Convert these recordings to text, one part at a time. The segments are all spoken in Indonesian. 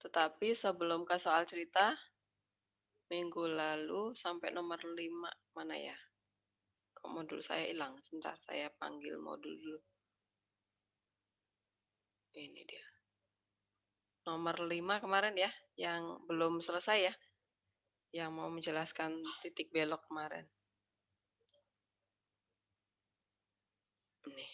Tetapi sebelum ke soal cerita, minggu lalu sampai nomor 5 mana ya? Kok modul saya hilang? Sebentar, saya panggil modul dulu. Ini dia. Nomor 5 kemarin ya, yang belum selesai ya, yang mau menjelaskan titik belok kemarin. Nih.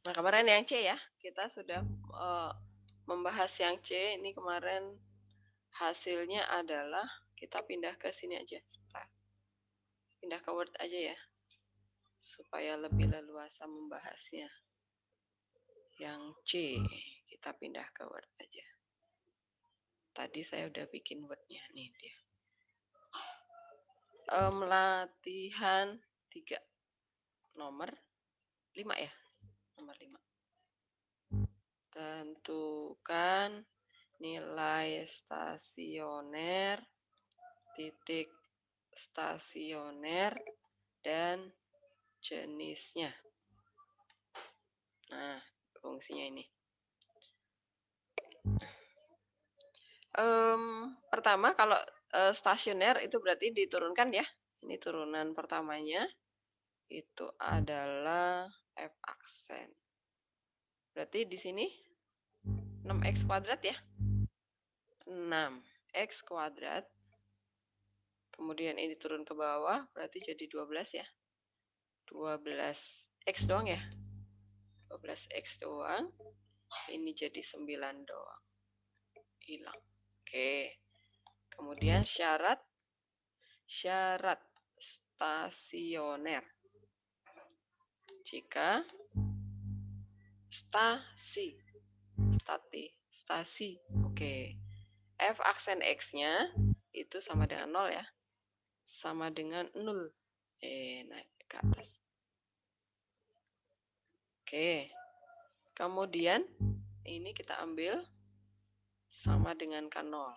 Nah, kemarin yang C ya, kita sudah membahas yang C. Ini kemarin hasilnya adalah kita pindah ke sini aja, sebentar. Pindah ke Word aja ya, supaya lebih leluasa membahasnya. Yang C, kita pindah ke Word aja. Tadi saya udah bikin Word-nya, nih dia. Latihan 3, nomor 5 ya, nomor 5. Tentukan nilai stasioner, titik stasioner, dan jenisnya. Nah, fungsinya ini. Pertama, kalau stasioner itu berarti diturunkan ya. Ini turunan pertamanya. Itu adalah F aksen. Berarti di sini 6x kuadrat ya. 6x kuadrat. Kemudian ini turun ke bawah, berarti jadi 12 ya. 12x doang ya. 12x doang. Ini jadi 9 doang. Hilang. Oke. Kemudian syarat stasioner. Jika stasi. Oke. F aksen X-nya itu sama dengan 0 ya. Sama dengan 0. Naik ke atas. Oke. Kemudian ini kita ambil sama dengan K0.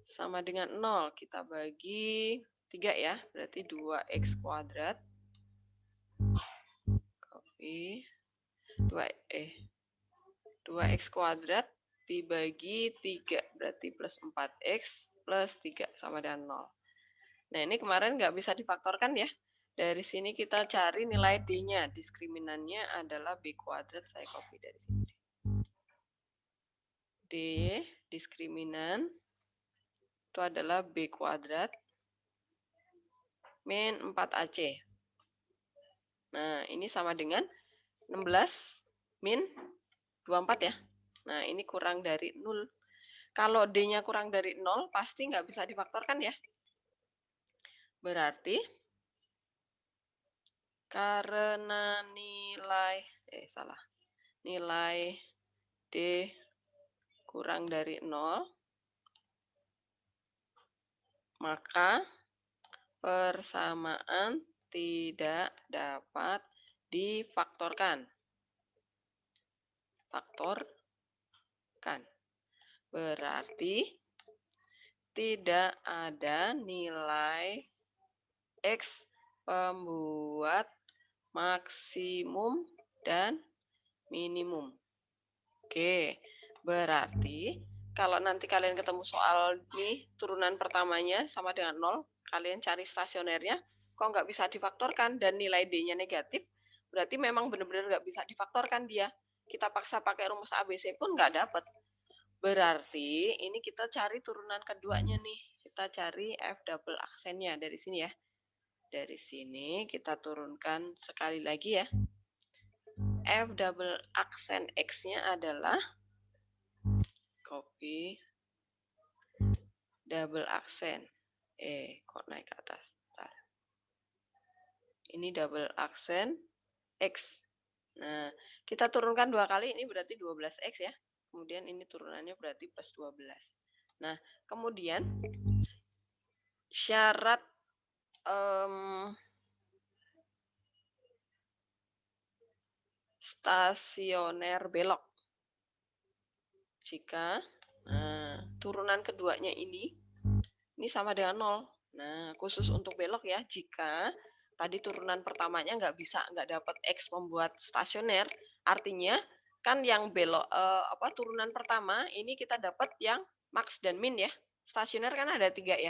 Sama dengan 0. Kita bagi 3 ya. Berarti 2x kuadrat. Copy. 2x kuadrat dibagi 3. Berarti plus 4x plus 3 sama dengan 0. Nah, ini kemarin nggak bisa difaktorkan ya. Dari sini kita cari nilai D-nya. Diskriminannya adalah B kuadrat. Saya copy dari sini. D, diskriminan, itu adalah B kuadrat min 4AC. Nah, ini sama dengan 16 min 24 ya. Nah, ini kurang dari 0. Kalau D-nya kurang dari 0, pasti nggak bisa difaktorkan ya. Berarti karena nilai D kurang dari 0, maka persamaan tidak dapat difaktorkan. Berarti tidak ada nilai X pembuat maksimum dan minimum. Oke, berarti kalau nanti kalian ketemu soal nih, turunan pertamanya sama dengan 0, kalian cari stasionernya, kok nggak bisa difaktorkan dan nilai D-nya negatif, berarti memang benar-benar nggak bisa difaktorkan dia. Kita paksa pakai rumus ABC pun nggak dapat. Berarti ini kita cari turunan keduanya nih. Kita cari F double aksennya dari sini ya. Dari sini kita turunkan sekali lagi ya. F double aksen X-nya adalah copy double aksen. Kok naik ke atas? Bentar. Ini double aksen X. Nah, kita turunkan 2 kali, ini berarti 12X ya. Kemudian ini turunannya berarti plus 12. Nah, kemudian syarat stasioner belok. Jika turunan keduanya ini sama dengan 0. Nah, khusus untuk belok ya, jika tadi turunan pertamanya nggak dapat X membuat stasioner, artinya kan yang belok turunan pertama ini kita dapat yang max dan min ya. Stasioner kan ada 3 ya.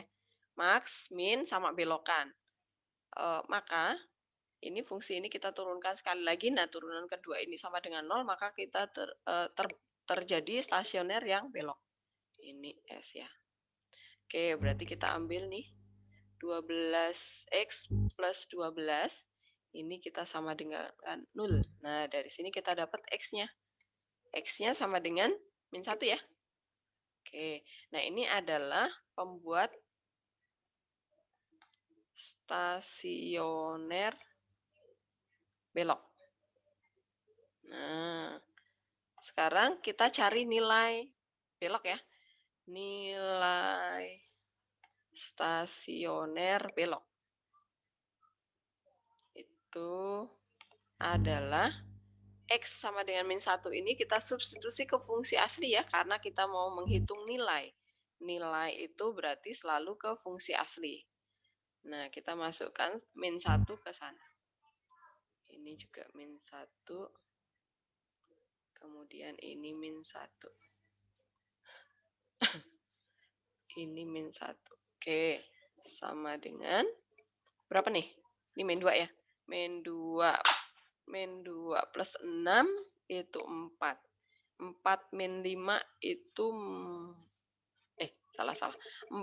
Max, min, sama belokan. Maka ini fungsi ini kita turunkan sekali lagi. Nah, turunan kedua ini sama dengan 0, maka kita terjadi stasioner yang belok. Ini S ya. Oke, berarti kita ambil nih 12X plus 12. Ini kita sama dengan 0. Nah, dari sini kita dapat X-nya. X-nya sama dengan min 1 ya. Oke, nah ini adalah pembuat stasioner belok. Nah, sekarang kita cari nilai belok ya. Nilai stasioner belok. Itu adalah X sama dengan min 1 ini kita substitusi ke fungsi asli ya, karena kita mau menghitung nilai. Nilai itu berarti selalu ke fungsi asli. Nah, kita masukkan min 1 ke sana. Ini juga min 1. Kemudian ini min 1. Ini min 1. Oke, sama dengan berapa nih? Ini min 2 ya. Min 2 plus 6 itu 4. 4 min 5 itu salah. 4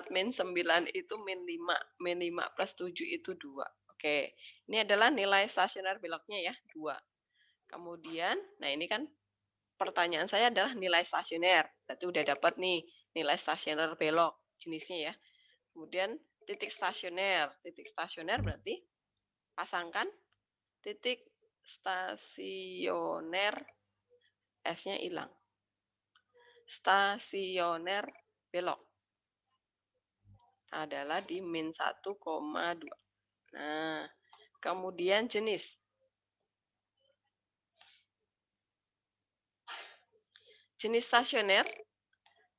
min 9 itu min 5. Min 5 plus 7 itu 2. Oke, ini adalah nilai stasioner beloknya ya, 2. Kemudian, nah ini kan pertanyaan saya adalah nilai stasioner. Berarti udah dapat nih nilai stasioner belok jenisnya ya. Kemudian titik stasioner. Titik stasioner berarti pasangkan titik stasioner, S-nya hilang. Stasioner belok adalah di min 1,2. Nah, kemudian jenis. Jenis stasioner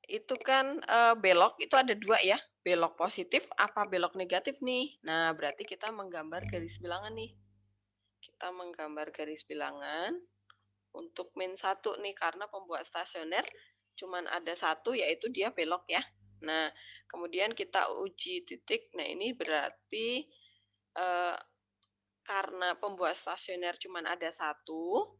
itu kan belok itu ada 2 ya. Belok positif apa belok negatif nih. Nah, berarti kita menggambar garis bilangan nih. Kita menggambar garis bilangan untuk min 1 nih, karena pembuat stasioner cuman ada 1, yaitu dia belok ya. Nah, kemudian kita uji titik. Nah, ini berarti karena pembuat stasioner cuman ada 1,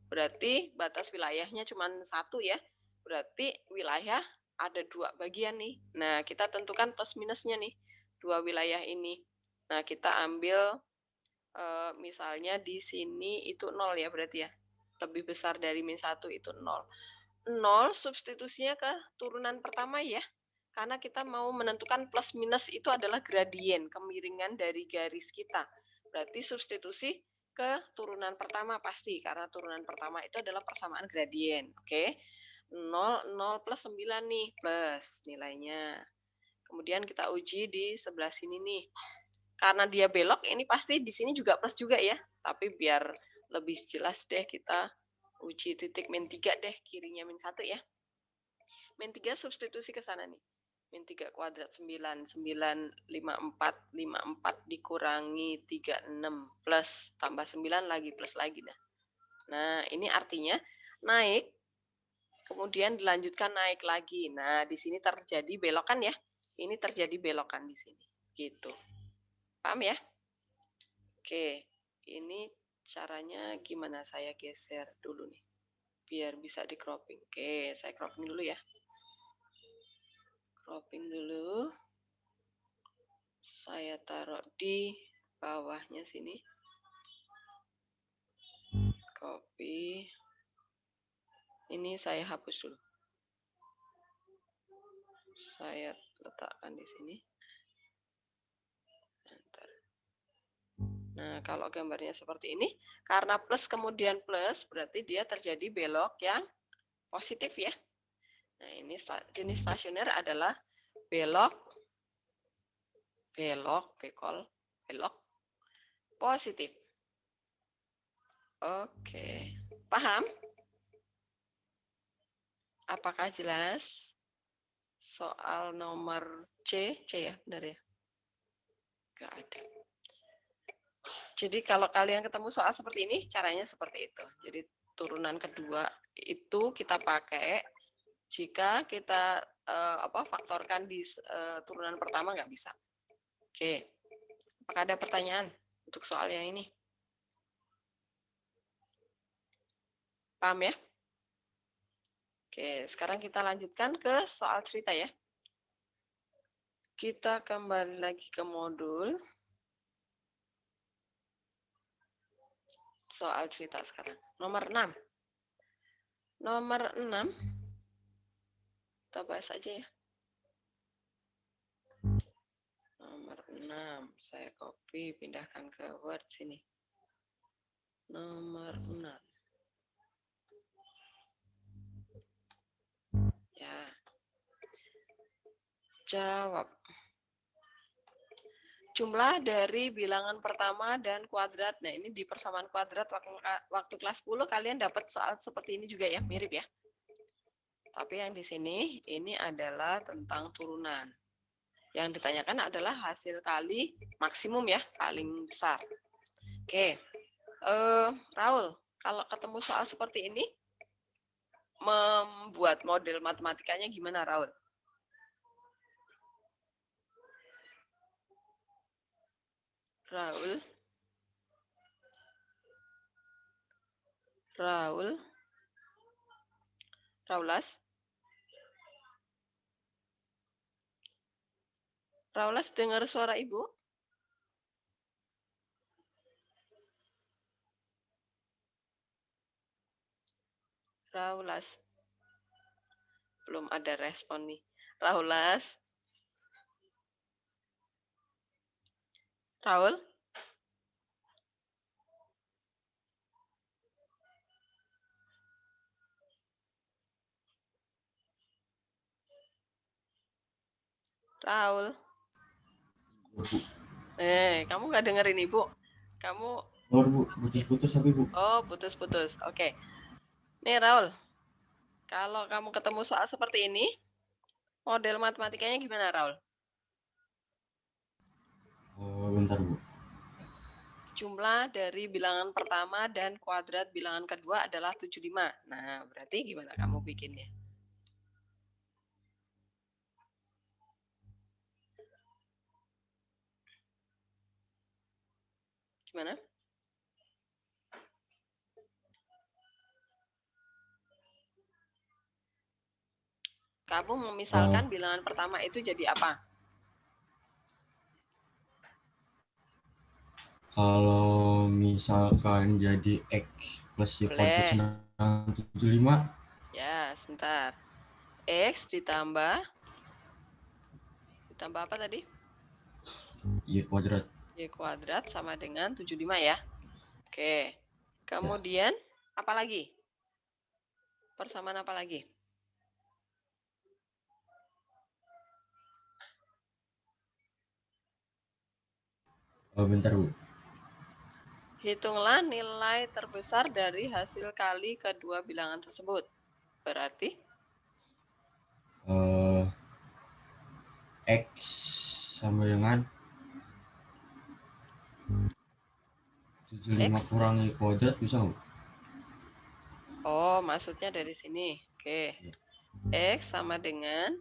berarti batas wilayahnya cuman 1 ya. Berarti wilayah ada 2 bagian nih. Nah, kita tentukan plus minusnya nih, 2 wilayah ini. Nah, kita ambil misalnya di sini itu 0 ya berarti ya. Lebih besar dari min 1 itu 0. 0 substitusinya ke turunan pertama ya. Karena kita mau menentukan plus minus itu adalah gradien, kemiringan dari garis kita. Berarti substitusi ke turunan pertama pasti, karena turunan pertama itu adalah persamaan gradien. Oke, 0, 0 plus 9 nih, plus nilainya. Kemudian kita uji di sebelah sini nih. Karena dia belok, ini pasti di sini juga plus juga ya. Tapi biar lebih jelas deh, kita uji titik min 3 deh, kirinya min 1 ya. Min 3 substitusi ke sana nih. Min 3 kuadrat 9, 9, 54, 54 dikurangi 36, plus, tambah 9 lagi, plus lagi. Nah, ini artinya naik, kemudian dilanjutkan naik lagi. Nah, di sini terjadi belokan ya. Ini terjadi belokan di sini. Gitu. Paham ya? Oke, ini caranya gimana? Saya geser dulu nih, biar bisa di cropping. Oke, saya cropping dulu ya. Cropping dulu. Saya taruh di bawahnya sini. Copy. Ini saya hapus dulu. Saya letakkan di sini. Nah, kalau gambarnya seperti ini, karena plus kemudian plus, berarti dia terjadi belok yang positif ya. Nah, ini jenis stasioner adalah belok positif. Oke, paham? Apakah jelas? Soal nomor C ya, benar ya? Nggak ada. Jadi kalau kalian ketemu soal seperti ini, caranya seperti itu. Jadi turunan kedua itu kita pakai jika kita faktorkan di turunan pertama nggak bisa. Oke, apakah ada pertanyaan untuk soal yang ini? Paham ya? Oke, sekarang kita lanjutkan ke soal cerita ya. Kita kembali lagi ke modul. Soal cerita sekarang. Nomor 6. Nomor 6. Kita bahas aja ya. Nomor 6. Saya copy, pindahkan ke Word sini. Nomor 6. Ya. Jawab. Jumlah dari bilangan pertama dan kuadrat. Nah, ini di persamaan kuadrat waktu kelas 10 kalian dapat soal seperti ini juga ya, mirip ya. Tapi yang di sini ini adalah tentang turunan. Yang ditanyakan adalah hasil kali maksimum ya, paling besar. Oke. Raul, kalau ketemu soal seperti ini membuat model matematikanya gimana, Raul? Raulas dengar suara ibu? Raulas. Belum ada respon nih. Raulas. Raul? Raul? Kamu nggak dengerin ibu? Kamu... Oh, Bu, putus-putus tapi, Bu. Oh, putus-putus. Oke. Nih, Raul. Kalau kamu ketemu soal seperti ini, model matematikanya gimana, Raul? Bentar, Bu. Jumlah dari bilangan pertama dan kuadrat bilangan kedua adalah 75. Nah, berarti gimana kamu bikinnya? Gimana? Kamu memisalkan bilangan pertama itu jadi apa? Kalau misalkan jadi X plus Y kuadrat Boleh. senang 75. Ya, sebentar. X ditambah apa tadi? Y kuadrat. Y kuadrat sama dengan 75 ya. Oke. Kemudian apa lagi? Persamaan apa lagi? Bentar, Bu. Hitunglah nilai terbesar dari hasil kali kedua bilangan tersebut. Berarti? X sama dengan 75 X. kurang Y kuadrat bisa nggak? Oh, maksudnya dari sini. Oke. X sama dengan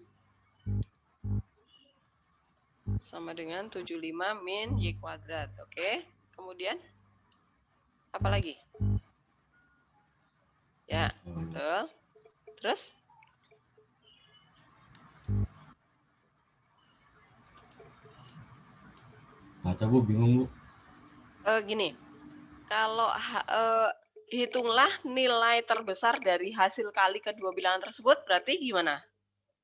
75 min Y kuadrat. Oke. Kemudian apa lagi? Ya, betul. Terus? Kata Bu, bingung, Bu. Gini, kalau hitunglah nilai terbesar dari hasil kali kedua bilangan tersebut, berarti gimana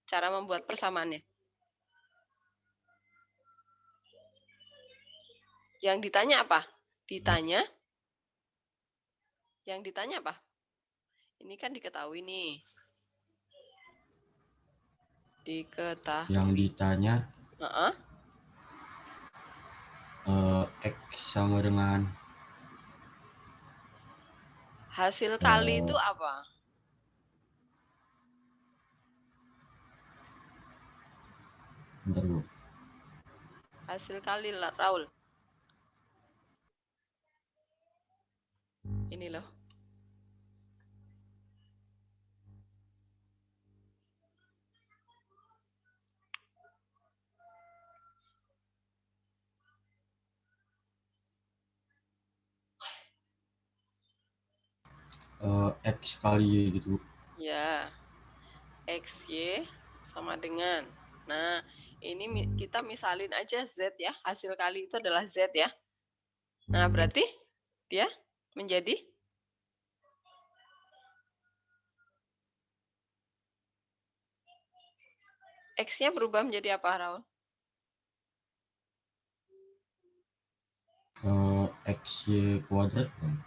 cara membuat persamaannya? Yang ditanya apa? Yang ditanya apa? Ini kan diketahui nih. Yang ditanya X sama dengan hasil kali itu apa? bentar, Bu. Hasil kali, Raul. Ini loh. X kali Y gitu. Ya, XY sama dengan. Nah, ini kita misalin aja Z ya. Hasil kali itu adalah Z ya. Nah, berarti dia menjadi X-nya berubah menjadi apa, Raul? XY kuadrat kan?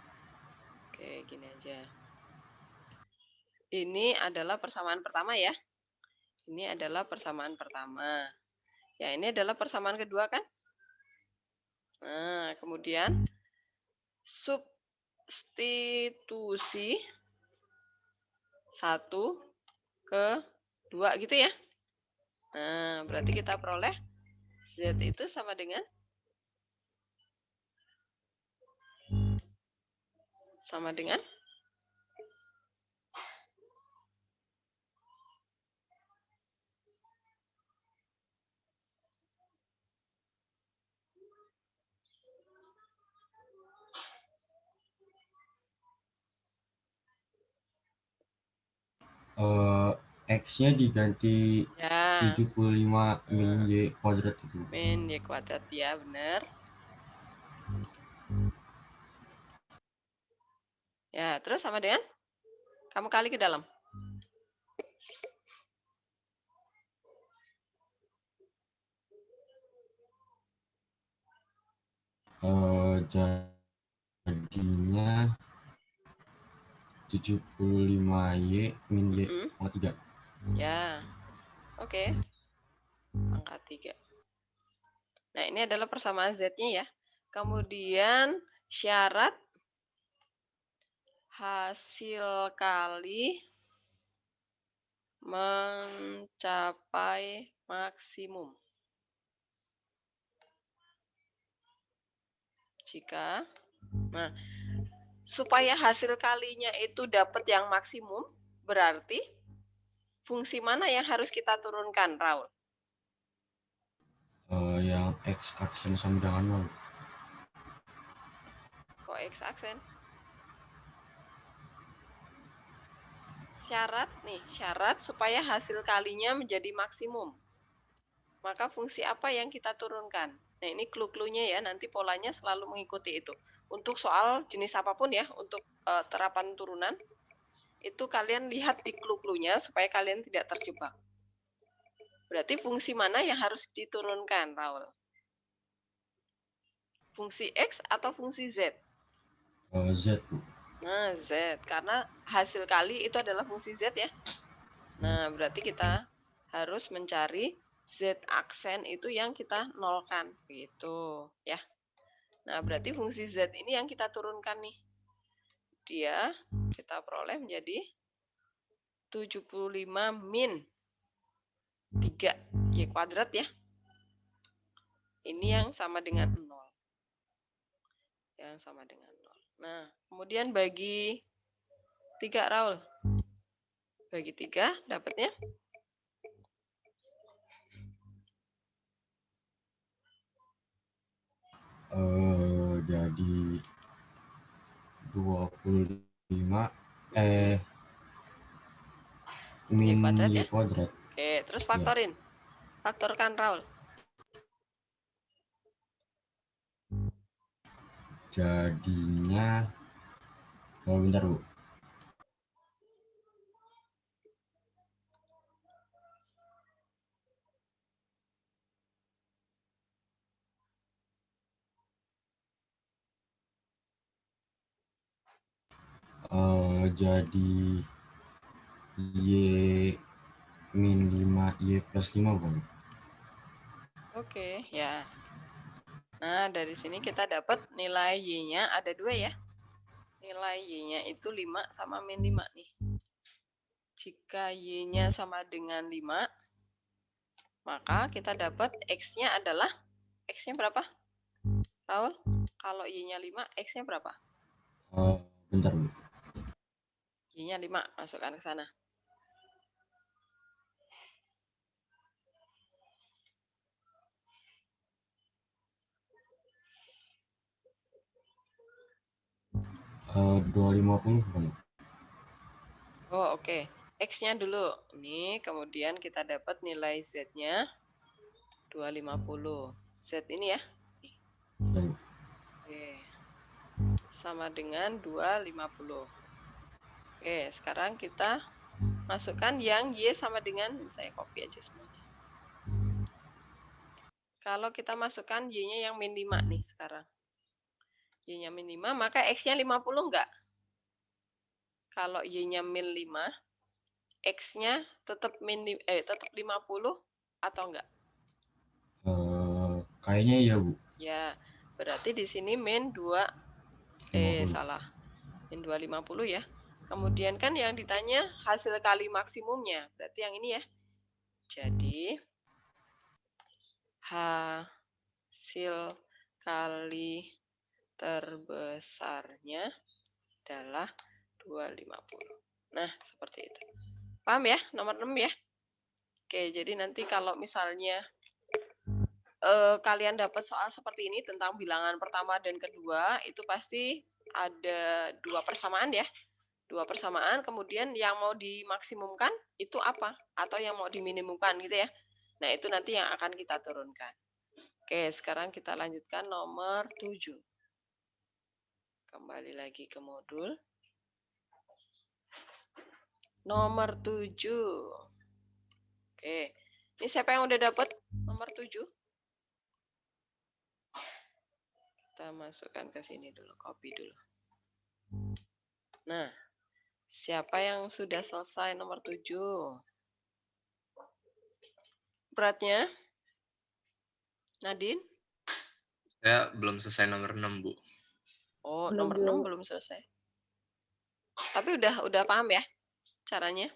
Oke, gini aja. Ini adalah persamaan pertama ya. Ini adalah persamaan pertama. Ya, ini adalah persamaan kedua kan? Nah, kemudian substitusi 1 ke 2 gitu ya. Nah, berarti kita peroleh Z itu sama dengan X-nya diganti ya 75 min Y kuadrat itu. min Y kuadrat ya, benar. Ya, terus sama dengan kamu kali ke dalam. Jadinya 75 Y min Y pangkat 3. Ya, oke. Pangkat 3. Nah, ini adalah persamaan Z-nya ya. Kemudian syarat hasil kali mencapai maksimum. Jika, nah, supaya hasil kalinya itu dapat yang maksimum, berarti fungsi mana yang harus kita turunkan, Raul? Yang X aksen sama dengan 0. Kok X aksen? Syarat supaya hasil kalinya menjadi maksimum. Maka fungsi apa yang kita turunkan? Nah, ini clue-cluenya ya, nanti polanya selalu mengikuti itu. Untuk soal jenis apapun ya, untuk terapan turunan, itu kalian lihat di clue-cluenya supaya kalian tidak terjebak. Berarti fungsi mana yang harus diturunkan, Raul? Fungsi X atau fungsi Z? Z, Bu. Nah, Z. Karena hasil kali itu adalah fungsi Z ya. Nah, berarti kita harus mencari Z aksen itu yang kita nolkan. Gitu ya. Nah, berarti fungsi Z ini yang kita turunkan nih. Dia kita peroleh menjadi 75 min 3 Y kuadrat ya. Ini yang sama dengan 0. Yang sama dengan 0. Nah, kemudian bagi 3, Raul. Bagi 3 dapatnya Jadi 25 min kuadrat Y ya. kuadrat. Oke, terus faktorin. Faktorkan, Raul. Jadinya bentar, Bu. Jadi Y min 5 Y plus 5 bukan? Oke, ya. Nah, dari sini kita dapat nilai Y-nya ada 2 ya. Nilai Y-nya itu 5 sama min 5 nih. Jika Y-nya sama dengan 5, maka kita dapat X-nya adalah, X-nya berapa, Raul? Kalau Y-nya 5, X-nya berapa? Bentar, Bu. Y-nya 5, masukkan ke sana. Eh, 250 bukan? Oh, oke. X-nya dulu. Ini kemudian kita dapat nilai Z-nya 250. Z ini ya. Ya, Bu. Oke. Sama dengan 250. Oke, sekarang kita masukkan yang Y sama dengan, saya copy aja semuanya. Kalau kita masukkan Y-nya yang min 5 nih sekarang. Y-nya min 5, maka X-nya 50 enggak? Kalau Y-nya min 5, X-nya tetap tetap 50 atau enggak? Kayaknya iya, Bu. Ya, berarti di sini min 2, 50. salah. Min 250 ya. Kemudian kan yang ditanya hasil kali maksimumnya, berarti yang ini ya. Jadi, hasil kali terbesarnya adalah 250. Nah, seperti itu. Paham ya? Nomor 6 ya. Oke, jadi nanti kalau misalnya kalian dapat soal seperti ini tentang bilangan pertama dan kedua, itu pasti ada 2 persamaan ya. 2 persamaan, kemudian yang mau dimaksimumkan itu apa? Atau yang mau diminimumkan gitu ya. Nah, itu nanti yang akan kita turunkan. Oke, sekarang kita lanjutkan nomor 7. Kembali lagi ke modul. Nomor 7. Oke. Ini siapa yang udah dapat nomor 7? Kita masukkan ke sini dulu, copy dulu. Nah, siapa yang sudah selesai nomor 7? Beratnya? Nadine? Saya belum selesai nomor 6, Bu. Oh, nomor 6 belum selesai. Tapi udah paham ya caranya?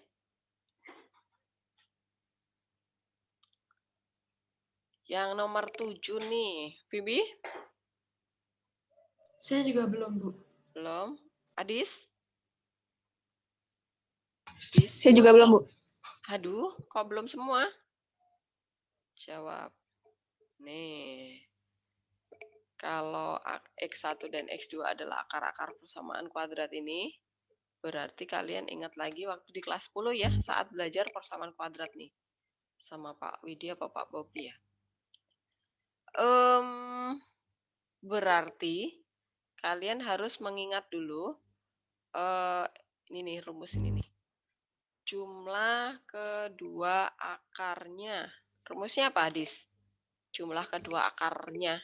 Yang nomor 7 nih. Vivi? Saya juga belum, Bu. Belum. Adis? Saya juga belum, Bu. Aduh, kok belum semua? Jawab. Nih. Kalau X1 dan X2 adalah akar-akar persamaan kuadrat ini, berarti kalian ingat lagi waktu di kelas 10 ya, saat belajar persamaan kuadrat nih. Sama Pak Widi apa Pak Bobi ya. Berarti kalian harus mengingat dulu, ini nih rumus ini nih. Jumlah kedua akarnya. Rumusnya apa, Adis? Jumlah kedua akarnya.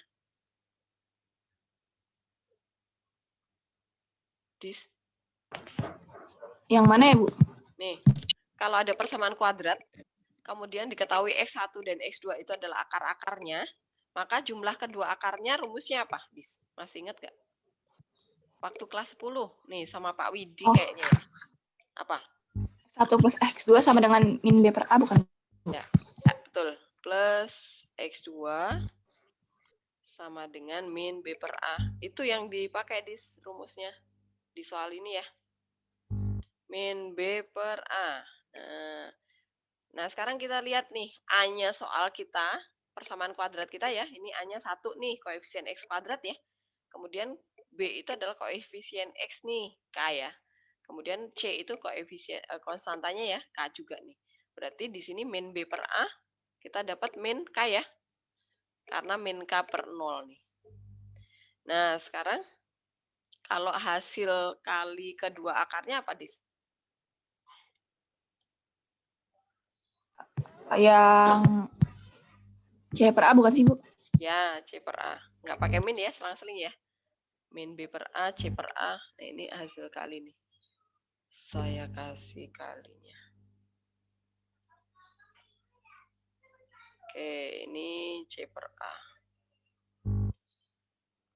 Adis? Yang mana ya, Bu? Nih, kalau ada persamaan kuadrat, kemudian diketahui X1 dan X2 itu adalah akar-akarnya, maka jumlah kedua akarnya rumusnya apa, Adis? Masih ingat gak? Waktu kelas 10, nih sama Pak Widi kayaknya. Apa? 1 plus X2 sama dengan min B per A, bukan? Ya, betul. Plus X2 sama dengan min B per A. Itu yang dipakai di rumusnya. Di soal ini ya. Min B per A. Nah, sekarang kita lihat nih. A-nya soal kita, persamaan kuadrat kita ya. Ini A-nya 1 nih, koefisien X kuadrat ya. Kemudian B itu adalah koefisien X nih, K ya. Kemudian C itu koefisien konstantanya ya, K juga nih. Berarti di sini min B per A, kita dapat min K ya. Karena min K per 0 nih. Nah, sekarang kalau hasil kali kedua akarnya apa, Dis? Yang C per A bukan sih, Bu? Ya, C per A. Nggak pakai min ya, selang-seling ya. Min B per A, C per A. Nah, ini hasil kali nih. Saya kasih kalinya. Oke, ini C per A.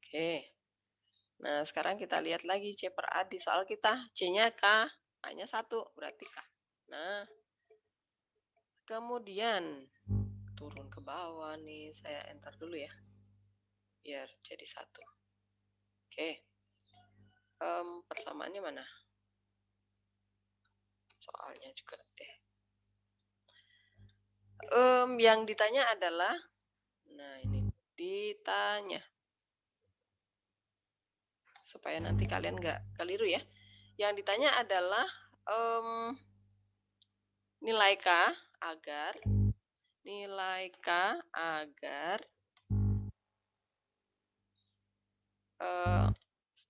Oke. Nah, sekarang kita lihat lagi C per A di soal kita. C-nya K, A-nya 1, berarti K. Nah, kemudian turun ke bawah nih. Saya enter dulu ya. Biar jadi 1. Oke. Persamaannya mana? Soalnya juga deh. Yang ditanya adalah, nah ini ditanya. Supaya nanti kalian nggak keliru ya. Yang ditanya adalah nilai K agar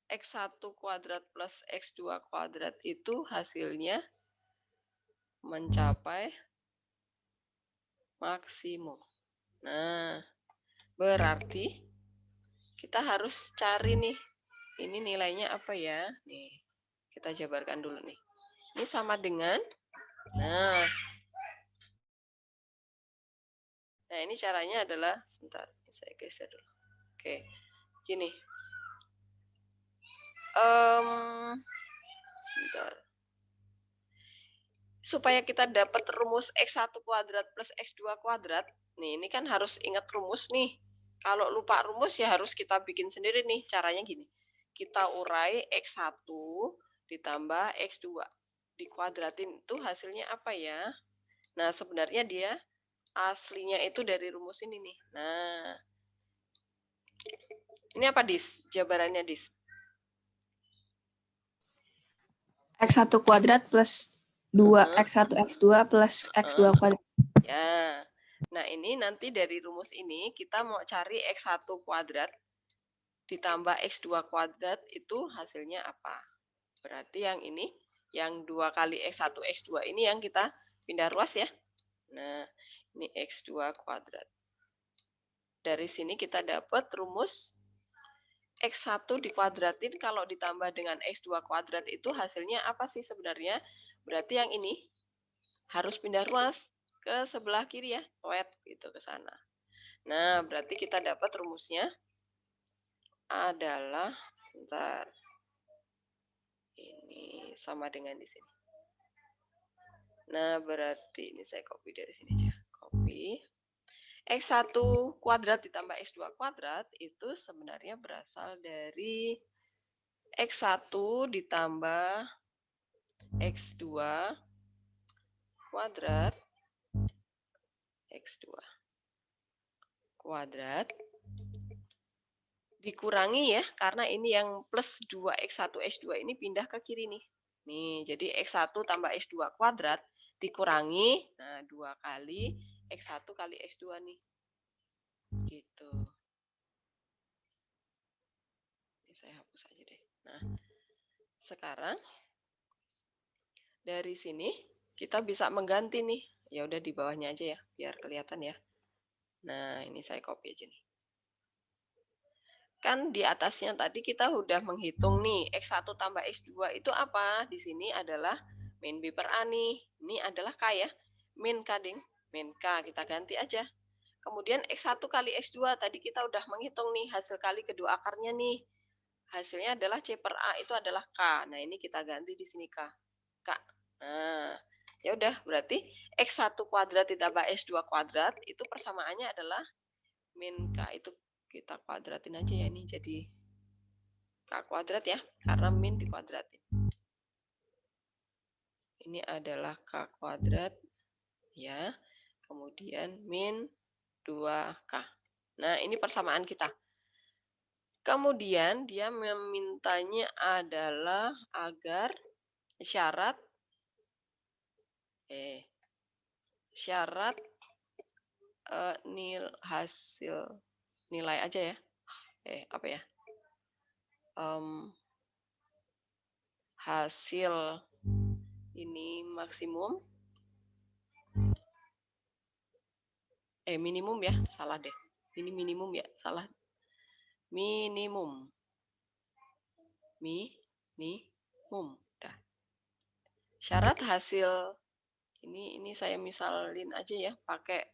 X1 kuadrat plus X2 kuadrat itu hasilnya mencapai maksimum. Nah, berarti kita harus cari nih, ini nilainya apa ya? Nih, kita jabarkan dulu nih. Ini sama dengan, nah ini caranya adalah, sebentar, saya geser dulu. Oke, gini. Sebentar. Supaya kita dapat rumus X1 kuadrat plus X2 kuadrat, nih ini kan harus ingat rumus nih. Kalau lupa rumus ya harus kita bikin sendiri nih. Caranya gini. Kita urai X1 ditambah X2. Dikuadratin itu hasilnya apa ya? Nah, sebenarnya dia aslinya itu dari rumus ini nih. Nah, ini apa, Dis? Jabarannya, Dis? X1 kuadrat plus 2, X1 X2 plus X2 kuadrat. Ya. Nah, ini nanti dari rumus ini kita mau cari X1 kuadrat ditambah X2 kuadrat itu hasilnya apa? Berarti yang ini, yang 2 kali X1 X2 ini yang kita pindah ruas ya. Nah, ini X2 kuadrat. Dari sini kita dapat rumus X1 dikuadratin kalau ditambah dengan X2 kuadrat itu hasilnya apa sih sebenarnya? Berarti yang ini harus pindah ruas ke sebelah kiri ya, toet gitu ke sana. Nah, berarti kita dapat rumusnya adalah, sebentar, ini sama dengan di sini. Nah, berarti ini saya copy dari sini aja. Copy. X1 kuadrat ditambah X2 kuadrat itu sebenarnya berasal dari X1 ditambah X2 kuadrat X2 kuadrat dikurangi ya, karena ini yang plus 2X1 X2 ini pindah ke kiri nih. Nih, jadi X1 tambah X2 kuadrat dikurangi, nah 2 kali X1 kali X2 nih. Gitu. Ini saya hapus aja deh. Nah, sekarang dari sini kita bisa mengganti nih. Ya udah di bawahnya aja ya, biar kelihatan ya. Nah, ini saya copy aja nih. Kan di atasnya tadi kita udah menghitung nih, X1 tambah X2 itu apa? Di sini adalah min B per A nih. Ini adalah K ya. Min K, ding. Min K, kita ganti aja. Kemudian X1 kali X2, tadi kita udah menghitung nih, hasil kali kedua akarnya nih. Hasilnya adalah C per A itu adalah K. Nah, ini kita ganti di sini K. K. Nah, ya udah, berarti X1 kuadrat ditambah X2 kuadrat, itu persamaannya adalah min K itu kita kuadratin aja ya, ini jadi K kuadrat ya, karena min dikuadratin. Ini adalah K kuadrat ya, kemudian min 2K. Nah, ini persamaan kita. Kemudian dia memintanya adalah agar syarat hasil nilai aja ya. Apa ya? Hasil ini maksimum minimum ya, salah deh. Ini minimum ya, salah. Minimum. Dah. Syarat hasil ini saya misalin aja ya, pakai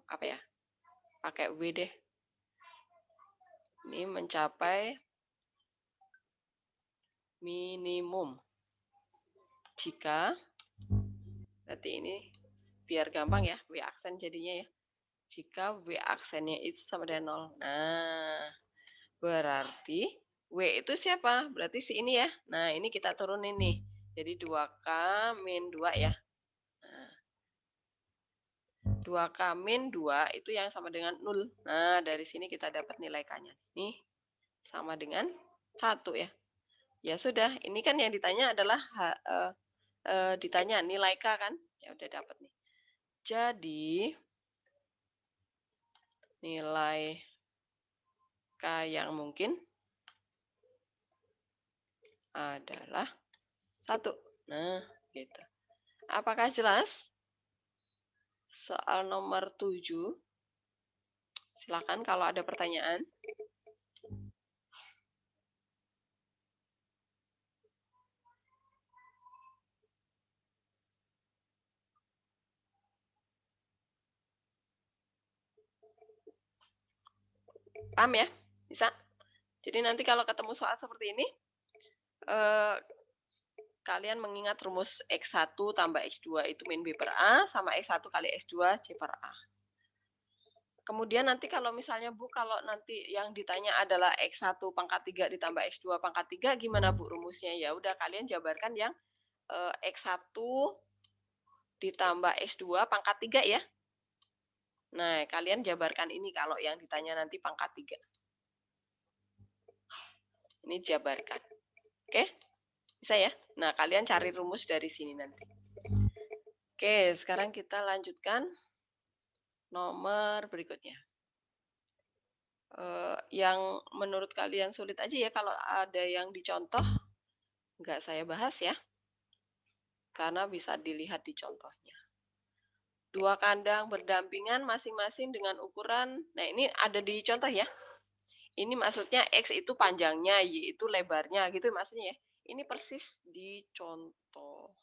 apa ya? Pakai W deh. Ini mencapai minimum jika, berarti ini biar gampang ya, W aksen jadinya ya. Jika W aksennya itu sama dengan 0. Nah, berarti W itu siapa? Berarti si ini ya. Nah, ini kita turunin nih. Jadi 2K min 2 ya. Nah, 2K min 2 itu yang sama dengan 0. Nah, dari sini kita dapat nilai K-nya. Nih, sama dengan 1 ya. Ya sudah, ini kan yang ditanya adalah ditanya nilai K kan? Ya udah dapat nih. Jadi, nilai K yang mungkin adalah 1. Nah, gitu. Apakah jelas? Soal nomor 7. Silakan kalau ada pertanyaan. Paham ya? Bisa? Jadi nanti kalau ketemu soal seperti ini, kalian mengingat rumus X1 tambah X2 itu min B per A, sama X1 kali X2 C per A. Kemudian nanti kalau misalnya Bu, kalau nanti yang ditanya adalah X1 pangkat 3 ditambah X2 pangkat 3, gimana Bu rumusnya? Ya udah kalian jabarkan yang X1 ditambah X2 pangkat 3 ya. Nah, kalian jabarkan ini kalau yang ditanya nanti pangkat 3. Ini jabarkan. Oke? Bisa ya? Nah, kalian cari rumus dari sini nanti. Oke, sekarang kita lanjutkan nomor berikutnya. Yang menurut kalian sulit aja ya, kalau ada yang dicontoh, nggak saya bahas ya. Karena bisa dilihat di contohnya. 2 kandang berdampingan masing-masing dengan ukuran, nah ini ada di contoh ya. Ini maksudnya X itu panjangnya, Y itu lebarnya gitu maksudnya ya. Ini persis di contoh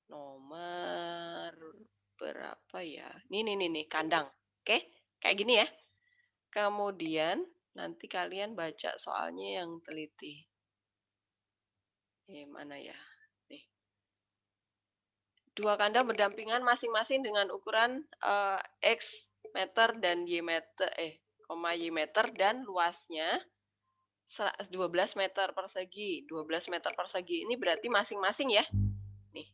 nomor berapa ya? Nih, kandang. Oke, kayak gini ya. Kemudian nanti kalian baca soalnya yang teliti. Mana ya? Nih. 2 kandang berdampingan masing-masing dengan ukuran X meter dan Y meter, Y meter dan luasnya 12 meter persegi. 12 meter persegi ini berarti masing-masing ya. Nih.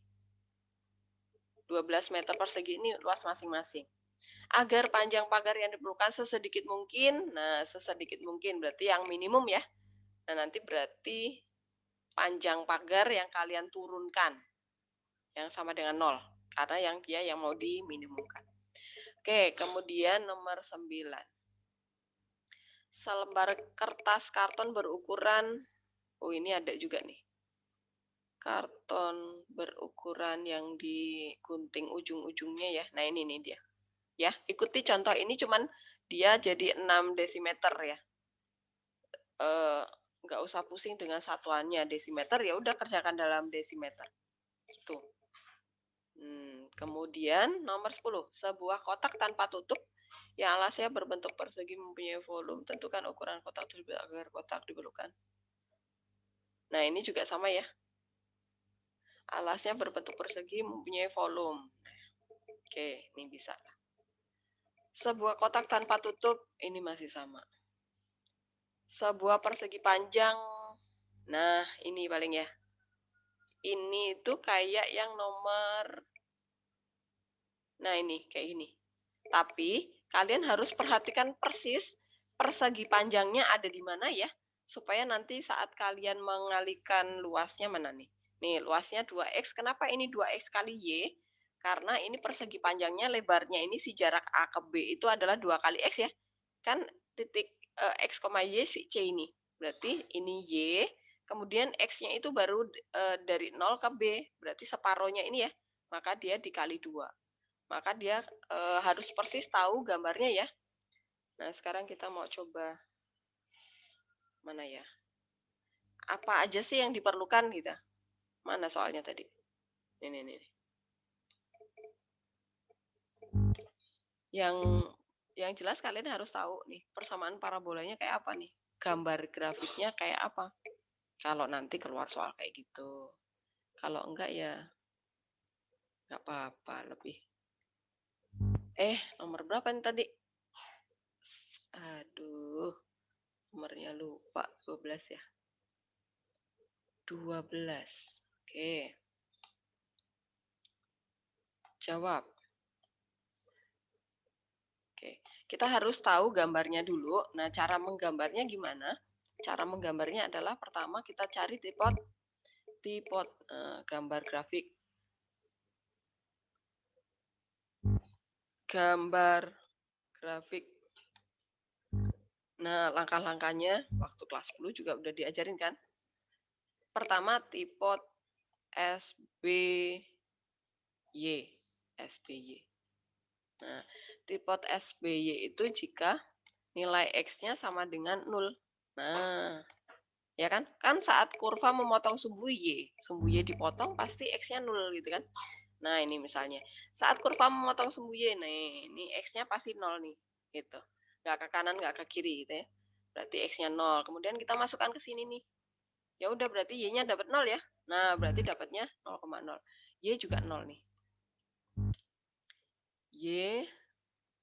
12 meter persegi ini luas masing-masing. Agar panjang pagar yang diperlukan sesedikit mungkin, nah sesedikit mungkin berarti yang minimum ya. Nah nanti berarti panjang pagar yang kalian turunkan yang sama dengan 0. Karena yang dia yang mau diminimumkan. Oke, kemudian nomor 9. Selembar kertas karton berukuran, ini ada juga nih. Karton berukuran yang digunting ujung-ujungnya ya. Nah ini nih dia. Ya, ikuti contoh ini cuman dia jadi 6 desimeter ya. Nggak usah pusing dengan satuannya desimeter, ya udah kerjakan dalam desimeter. Gitu. Kemudian nomor 10, sebuah kotak tanpa tutup yang alasnya berbentuk persegi mempunyai volume. Tentukan ukuran kotak tersebut agar kotak diperlukan. Nah, ini juga sama ya. Alasnya berbentuk persegi mempunyai volume. Oke, ini bisa. Sebuah kotak tanpa tutup, ini masih sama. Sebuah persegi panjang, nah ini paling ya. Ini itu kayak yang nomor, nah ini kayak ini. Tapi kalian harus perhatikan persis persegi panjangnya ada di mana ya, supaya nanti saat kalian mengalihkan luasnya mana nih. Nih luasnya 2X, kenapa ini 2X kali Y? Karena ini persegi panjangnya, lebarnya ini si jarak A ke B itu adalah 2 kali X ya. Kan titik X, Y si C ini. Berarti ini Y, kemudian X-nya itu baru dari 0 ke B, berarti separohnya ini ya. Maka dia dikali 2. Maka dia harus persis tahu gambarnya ya. Nah, sekarang kita mau coba mana ya? Apa aja sih yang diperlukan gitu? Mana soalnya tadi? Ini. Yang jelas kalian harus tahu nih, persamaan parabolanya kayak apa nih? Gambar grafiknya kayak apa? Kalau nanti keluar soal kayak gitu. Kalau enggak ya nggak apa-apa lebih. Nomor berapa nih tadi? Aduh. Nomornya lupa, 12 ya. 12. Oke. Jawab. Oke, kita harus tahu gambarnya dulu. Nah, cara menggambarnya gimana? Cara menggambarnya adalah pertama kita cari tipot gambar grafik. Gambar grafik. Nah, langkah-langkahnya waktu kelas 10 juga udah diajarin kan? Pertama, tipot SBY. SBY. Nah, tipot SBY itu jika nilai X-nya sama dengan 0. Nah, ya kan? Kan saat kurva memotong sumbu Y dipotong pasti X-nya 0 gitu kan? Nah, ini misalnya. Saat kurva memotong sumbu Y, nih, ini X-nya pasti 0 nih. Gitu. Nggak ke kanan, nggak ke kiri gitu ya. Berarti X-nya 0. Kemudian kita masukkan ke sini nih. Ya udah berarti Y-nya dapat 0 ya. Nah, berarti dapatnya 0,0. Y juga 0 nih. Y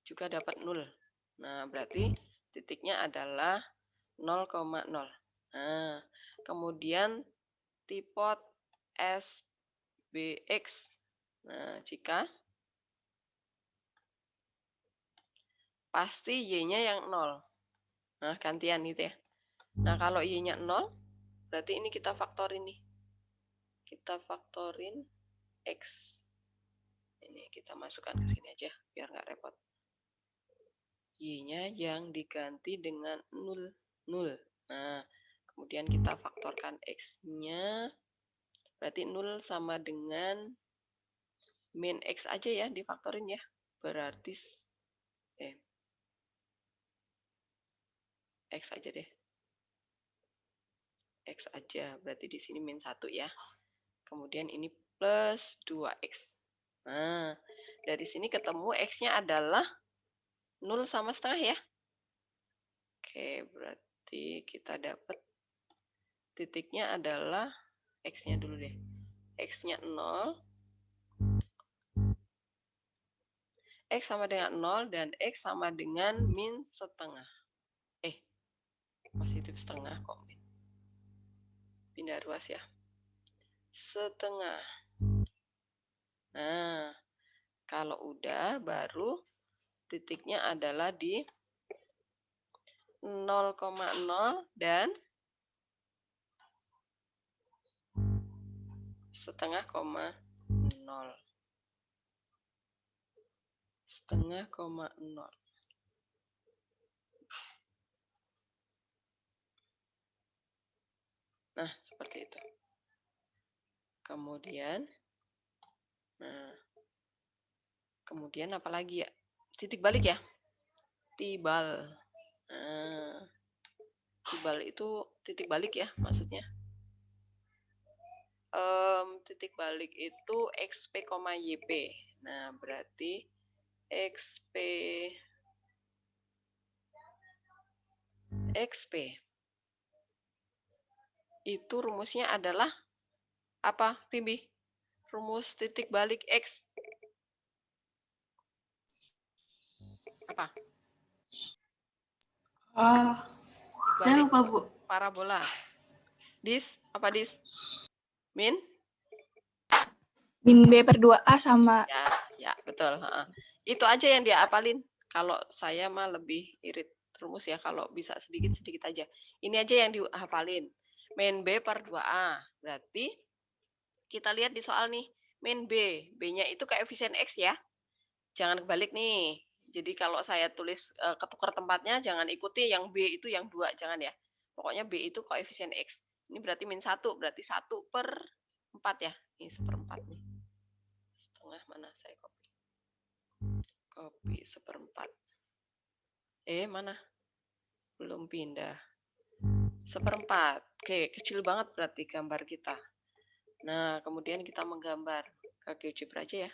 juga dapat 0. Nah, berarti titiknya adalah 0,0. Nah, kemudian tipot SBX. Nah, jika pasti Y-nya yang 0. Nah, gantian gitu ya. Nah, kalau Y-nya 0, berarti ini kita faktorin nih. Kita faktorin X. Ini kita masukkan ke sini aja, biar nggak repot. Y-nya yang diganti dengan 0. Nah, kemudian kita faktorkan X-nya. Berarti 0 sama dengan min X aja ya, difaktorin ya. Berarti X aja deh. X aja, berarti di sini min 1 ya. Kemudian ini plus 2X. Nah, dari sini ketemu X-nya adalah 0 sama setengah ya. Oke, berarti kita dapat titiknya adalah X-nya dulu deh. X-nya 0. X sama dengan 0 dan X sama dengan min setengah. Positif setengah kok min. Pindah ruas ya. Setengah. Nah, kalau udah baru titiknya adalah di 0,0 dan setengah koma 0. Setengah koma 0. Nah, seperti itu. Kemudian, kemudian apa lagi ya? Titik balik ya? Tibal. Nah, tibal itu titik balik ya maksudnya. Titik balik itu XP, YP. Nah, berarti XP itu rumusnya adalah apa, Pimbi? Rumus titik balik X. Apa? Saya lupa, Bu. Parabola. Apa dis? Min? Min B per 2A sama... Ya, betul. Itu aja yang dia apalin. Kalau saya mah lebih irit rumus ya, kalau bisa sedikit-sedikit aja. Ini aja yang dihafalin. Min B per 2A. Berarti kita lihat di soal nih. Min B. B-nya itu koefisien X ya. Jangan kebalik nih. Jadi kalau saya tulis ketukar tempatnya, jangan ikuti yang B itu yang 2. Jangan ya. Pokoknya B itu koefisien X. Ini berarti min 1. Berarti 1 per 4 ya. Ini 1/4 nih. Setengah mana saya copy. Copy 1/4. Mana? Belum pindah. 1/4. Oke, kecil banget berarti gambar kita. Nah, kemudian kita menggambar ke GeoGebra aja ya.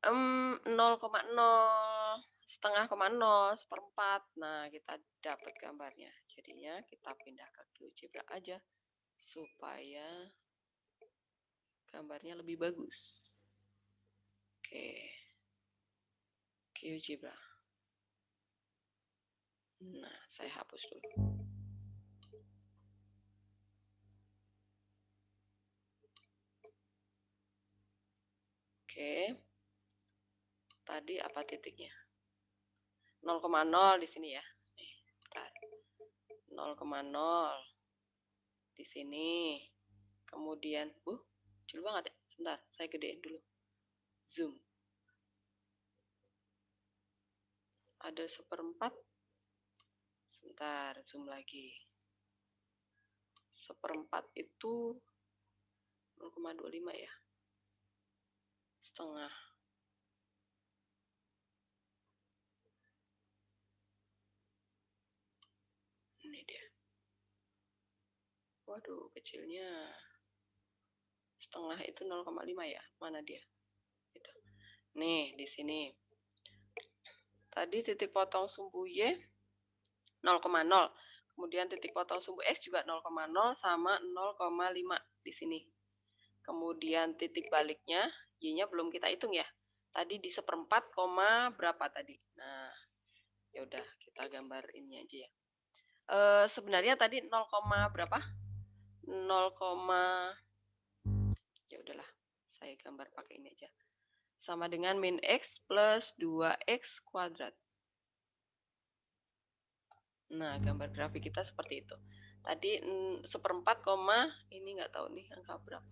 0,0, setengah koma 0, 1/4. Nah, kita dapat gambarnya. Jadinya kita pindah ke GeoGebra aja supaya gambarnya lebih bagus. Oke. GeoGebra. Nah, saya hapus dulu. Oke. Tadi apa titiknya? 0,0 di sini ya. Nih, 0,0 di sini. Kemudian, kecil banget ya. Sebentar, saya gedein dulu. Zoom. Ada 1/4. Sebentar, zoom lagi. 1/4 itu 0,25 ya. Setengah. Ini dia. Waduh, kecilnya. Setengah itu 0,5 ya. Mana dia? Gitu. Nih, di sini. Tadi titik potong sumbu Y 0,0. Kemudian titik potong sumbu X juga 0,0 sama 0,5 di sini. Kemudian titik baliknya, Y-nya belum kita hitung ya. Tadi di 1/4, berapa tadi? Nah, ya udah kita gambar ini aja ya. Sebenarnya tadi 0, berapa? 0, ya udahlah. Saya gambar pakai ini aja. Sama dengan min X plus 2X kuadrat. Nah, gambar grafik kita seperti itu. Tadi 1/4, ini nggak tahu nih angka berapa.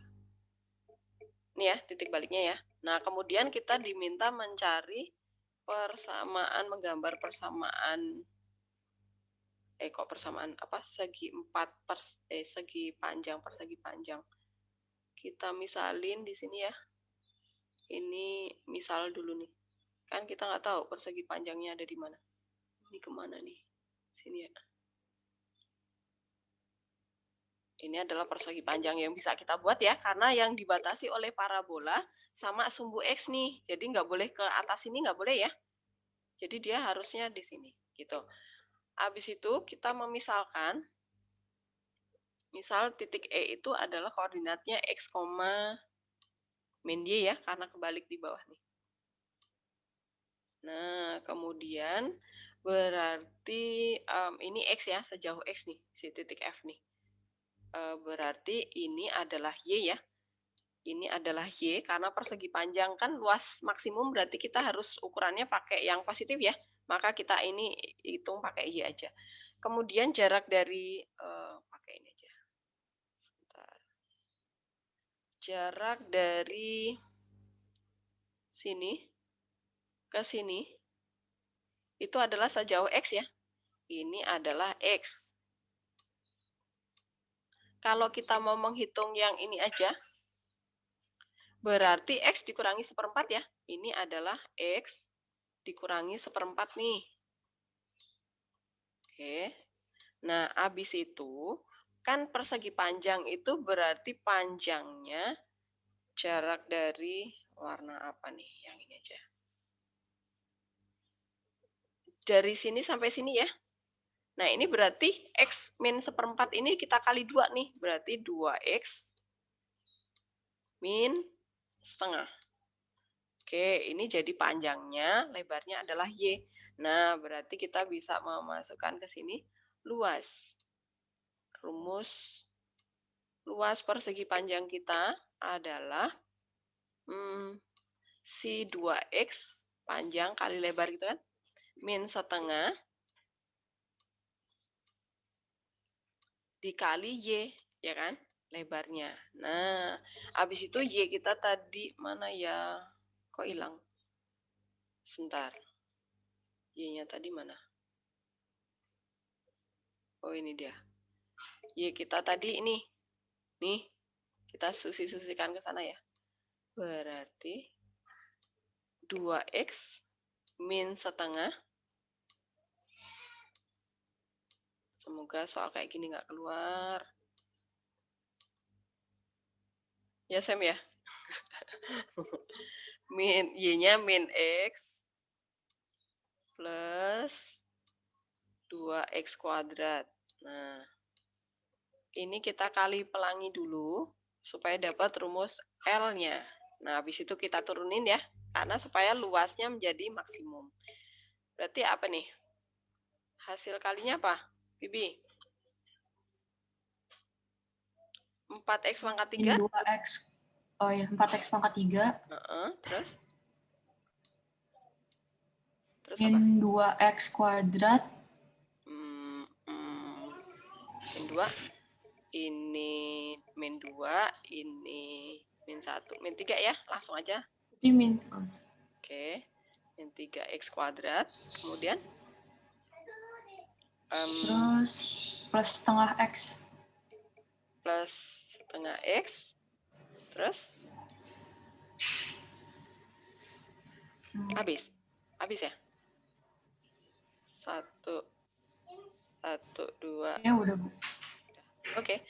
Ini ya, titik baliknya ya. Nah, kemudian kita diminta mencari persamaan, menggambar persamaan, persamaan apa? Segi 4 segi panjang, persegi panjang. Kita misalin di sini ya. Ini misal dulu nih. Kan kita nggak tahu persegi panjangnya ada di mana. Ini kemana nih? Sini ya. Ini adalah persegi panjang yang bisa kita buat ya, karena yang dibatasi oleh parabola sama sumbu X nih. Jadi nggak boleh ke atas sini, nggak boleh ya. Jadi dia harusnya di sini, gitu. Habis itu kita memisalkan, misal titik E itu adalah koordinatnya X, min Y ya, karena kebalik di bawah nih. Nah, kemudian berarti ini X ya, sejauh X nih, si titik F nih. Berarti ini adalah Y ya. Ini adalah Y, karena persegi panjang kan luas maksimum, berarti kita harus ukurannya pakai yang positif ya. Maka kita ini hitung pakai Y aja. Kemudian jarak dari, pakai ini aja. Sebentar. Jarak dari sini ke sini, itu adalah sejauh X ya. Ini adalah X. Kalau kita mau menghitung yang ini aja, berarti X dikurangi 1/4 ya. Ini adalah X dikurangi 1/4 nih. Oke. Nah, habis itu, kan persegi panjang itu berarti panjangnya jarak dari warna apa nih? Yang ini aja. Dari sini sampai sini ya. Nah, ini berarti X min 1/4 ini kita kali 2 nih. Berarti 2X min setengah. Oke, ini jadi panjangnya, lebarnya adalah Y. Nah, berarti kita bisa memasukkan ke sini luas. Rumus luas persegi panjang kita adalah si 2X panjang kali lebar gitu kan, min setengah dikali Y, ya kan, lebarnya. Nah, habis itu Y kita tadi mana ya? Kok hilang? Sebentar. Y-nya tadi mana? Oh, ini dia. Y kita tadi ini. Nih, kita susi-susikan ke sana ya. Berarti 2X min setengah. Semoga soal kayak gini nggak keluar. Ya, Sam ya? Y-nya min X plus 2X kuadrat. Nah, ini kita kali pelangi dulu supaya dapat rumus L-nya. Nah, habis itu kita turunin ya, karena supaya luasnya menjadi maksimum. Berarti apa nih? Hasil kalinya apa, Bibi? 4x pangkat 3. Min 2x. Oh ya, 4x pangkat 3. Terus? Terus apa? Min 2x kuadrat. Min 2. Ini min 2. Ini min 1. Min 3 ya, langsung aja. Ini min. Oke. Min 3x kuadrat. Kemudian? Terus plus setengah x. Plus setengah x. Terus? Habis ya? 1, 2. Ya udah, Bu. Oke.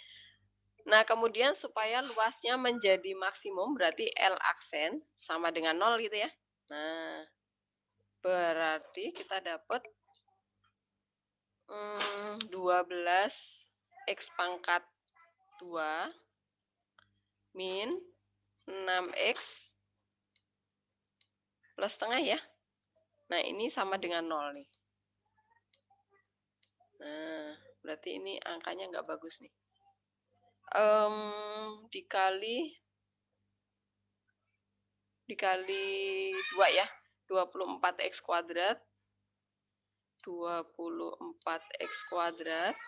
Nah, kemudian supaya luasnya menjadi maksimum, berarti L aksen sama dengan 0 gitu ya. Nah, berarti kita dapat 12x pangkat 2 min 6x plus setengah ya. Nah, ini sama dengan 0 nih. Nah, berarti ini angkanya nggak bagus nih. Dikali 2 ya. 24x kuadrat. 24x kuadrat.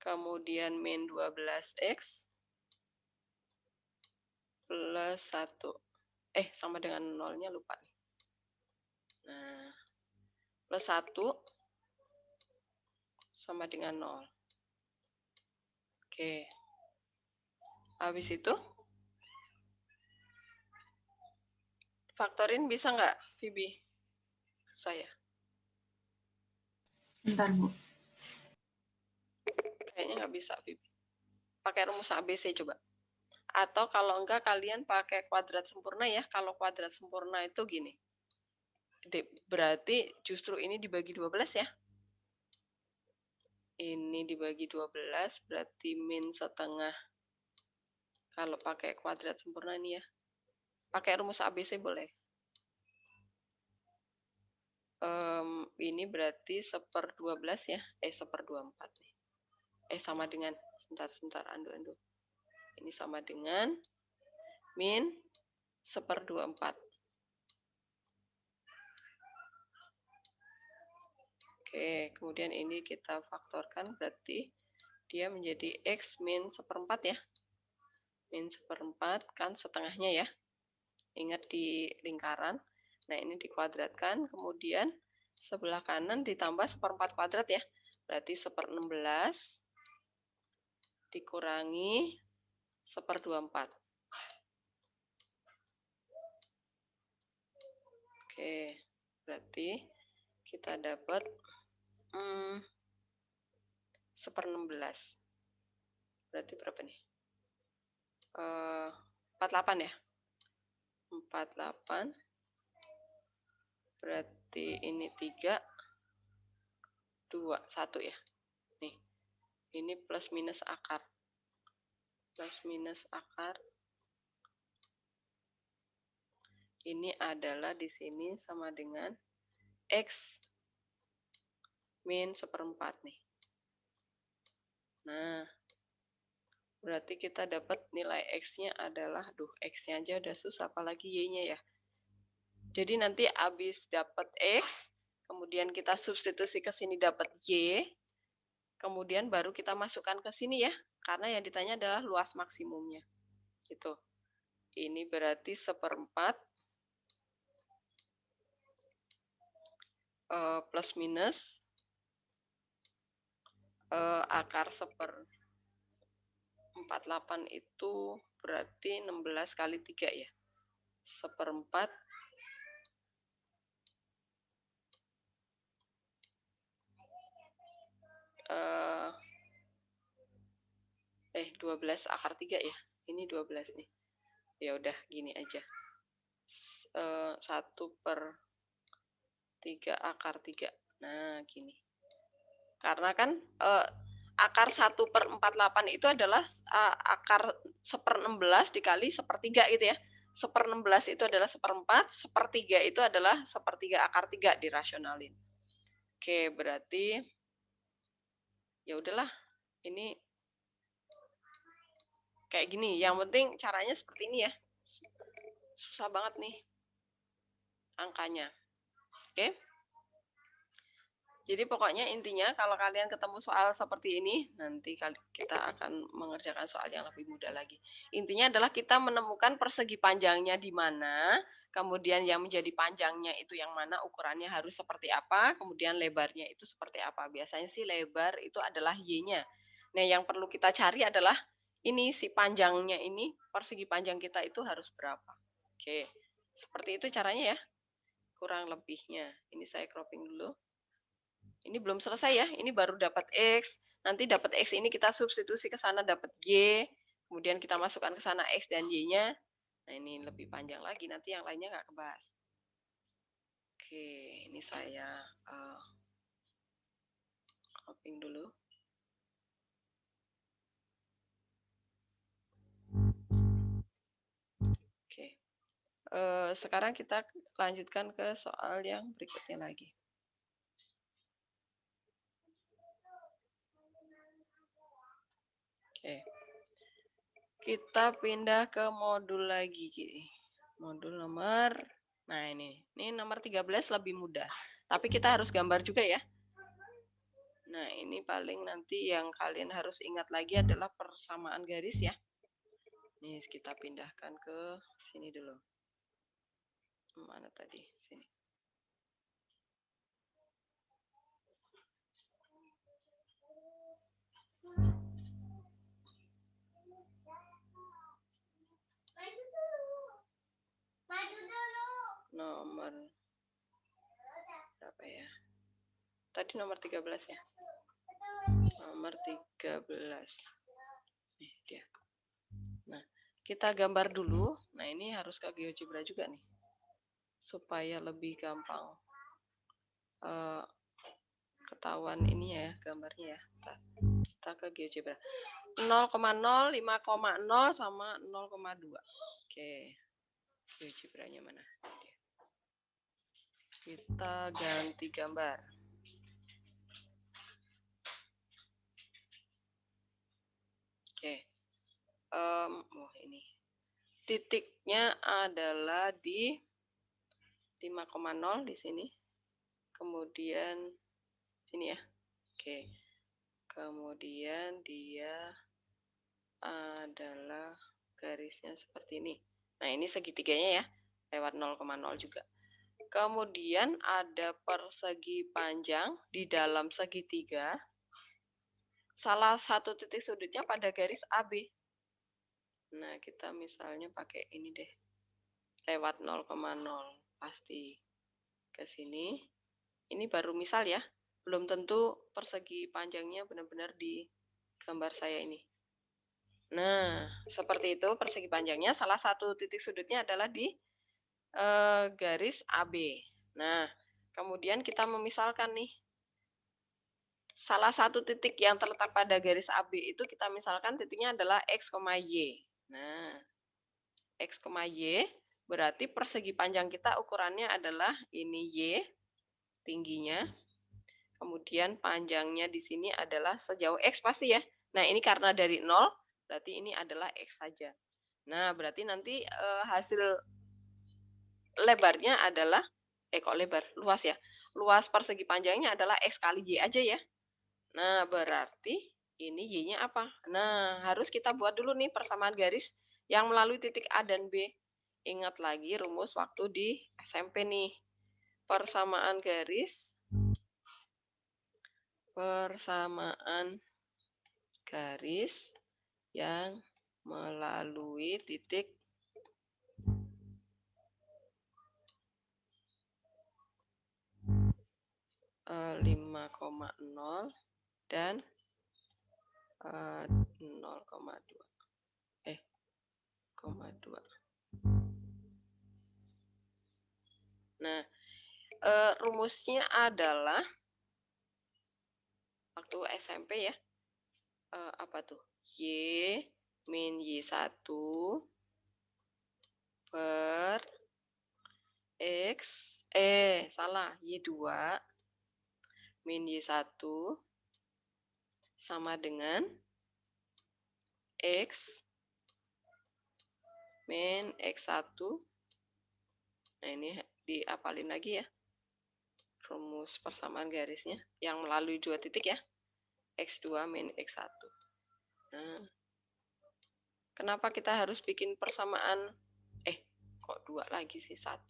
Kemudian min 12x plus 1. Sama dengan 0-nya lupa nih. Nah, plus 1 sama dengan 0. Oke. Habis itu, faktorin bisa nggak, Vibi? Saya. Bentar, Bu. Kayaknya nggak bisa, Vibi. Pakai rumus ABC coba. Atau kalau enggak, kalian pakai kuadrat sempurna ya. Kalau kuadrat sempurna itu gini. Berarti justru ini dibagi 12 ya. Ini dibagi 12, berarti min setengah. Kalau pakai kuadrat sempurna ini ya. Pakai rumus ABC boleh. Ini berarti 1/12 ya. 1/24 nih. Sama dengan, sebentar, andu. Ini sama dengan min 1/24. Oke, kemudian ini kita faktorkan, berarti dia menjadi x min 1/4 ya. Min 1/4 kan setengahnya ya. Ingat di lingkaran. Nah, ini dikuadratkan, kemudian sebelah kanan ditambah 1/4 kuadrat ya. Berarti 1/16 dikurangi 1/24. Oke, berarti kita dapat 1/16. Berarti berapa nih? 48 ya? 48. Berarti ini 3, 2, 1 ya. Nih, ini plus minus akar. Plus minus akar. Ini adalah di sini sama dengan x min 1/4 nih. Nah, berarti kita dapat nilai x-nya adalah, x-nya aja udah susah, apalagi y-nya ya. Jadi nanti habis dapat x, kemudian kita substitusi ke sini dapat y, kemudian baru kita masukkan ke sini ya, karena yang ditanya adalah luas maksimumnya. Gitu. Ini berarti 1/4 plus minus akar 1/48 itu berarti 16 kali 3 ya. 1/4 12 akar 3 ya. Ini 12 nih. Ya udah gini aja. 1/3 akar 3. Nah, gini. Karena kan akar 1/48 itu adalah akar 1/16 dikali 1/3 gitu ya. 1/16 itu adalah 1/4, 1/3 itu adalah 1/3 akar 3 dirasionalin. Oke, berarti ya udahlah, ini kayak gini. Yang penting caranya seperti ini ya. Susah banget nih angkanya. Oke. Jadi pokoknya intinya kalau kalian ketemu soal seperti ini, nanti kita akan mengerjakan soal yang lebih mudah lagi. Intinya adalah kita menemukan persegi panjangnya di mana, kemudian yang menjadi panjangnya itu yang mana, ukurannya harus seperti apa, kemudian lebarnya itu seperti apa. Biasanya sih lebar itu adalah Y-nya. Nah, yang perlu kita cari adalah ini si panjangnya ini, persegi panjang kita itu harus berapa. Oke, seperti itu caranya ya, kurang lebihnya. Ini saya cropping dulu. Ini belum selesai ya, ini baru dapat X, nanti dapat X ini kita substitusi ke sana dapat Y, kemudian kita masukkan ke sana X dan Y-nya. Nah, ini lebih panjang lagi, nanti yang lainnya nggak kebahas. Oke, ini saya cropping dulu. Oke, sekarang kita lanjutkan ke soal yang berikutnya lagi. Oke. Kita pindah ke modul lagi. Modul nomor, nah ini nomor 13 lebih mudah. Tapi kita harus gambar juga ya. Nah, ini paling nanti yang kalian harus ingat lagi adalah persamaan garis ya. Nih, kita pindahkan ke sini dulu. Mana tadi? Sini. Nomor berapa ya? Tadi nomor 13 ya. Nomor 13. Nih dia. Nah, kita gambar dulu. Nah, ini harus ke GeoGebra juga nih. Supaya lebih gampang ketahuan ini ya gambarnya ya. Kita ke GeoGebra. 0,0, 5,0 sama 0,2. Oke. GeoGebra-nya mana? Kita ganti gambar. Oke. Ini. Titiknya adalah di 5,0 di sini. Kemudian sini ya. Oke. Kemudian dia adalah garisnya seperti ini. Nah, ini segitiganya ya. Lewat 0,0 juga. Kemudian ada persegi panjang di dalam segitiga. Salah satu titik sudutnya pada garis AB. Nah, kita misalnya pakai ini deh. Lewat 0,0 pasti ke sini. Ini baru misal ya. Belum tentu persegi panjangnya benar-benar di gambar saya ini. Nah, seperti itu persegi panjangnya. Salah satu titik sudutnya adalah di garis AB. Nah, kemudian kita memisalkan nih. Salah satu titik yang terletak pada garis AB itu kita misalkan titiknya adalah X, Y. Nah, X, Y berarti persegi panjang kita ukurannya adalah ini Y tingginya. Kemudian panjangnya di sini adalah sejauh X pasti ya. Nah, ini karena dari 0, berarti ini adalah X saja. Nah, berarti nanti hasil lebarnya adalah, kok lebar? Luas ya. Luas persegi panjangnya adalah X kali Y aja ya. Nah, berarti ini Y-nya apa? Nah, harus kita buat dulu nih persamaan garis yang melalui titik A dan B. Ingat lagi rumus waktu di SMP nih. Persamaan garis yang melalui titik (5,0) dan 0,2. Nah, rumusnya adalah waktu SMP ya. Apa tuh? Y min Y1 per X, salah, Y2 min Y1 sama dengan X min X1. Nah, ini diapalin lagi ya. Rumus persamaan garisnya yang melalui 2 titik ya. X2 min X1. Nah, kenapa kita harus bikin persamaan? Kok 2 lagi sih, 1.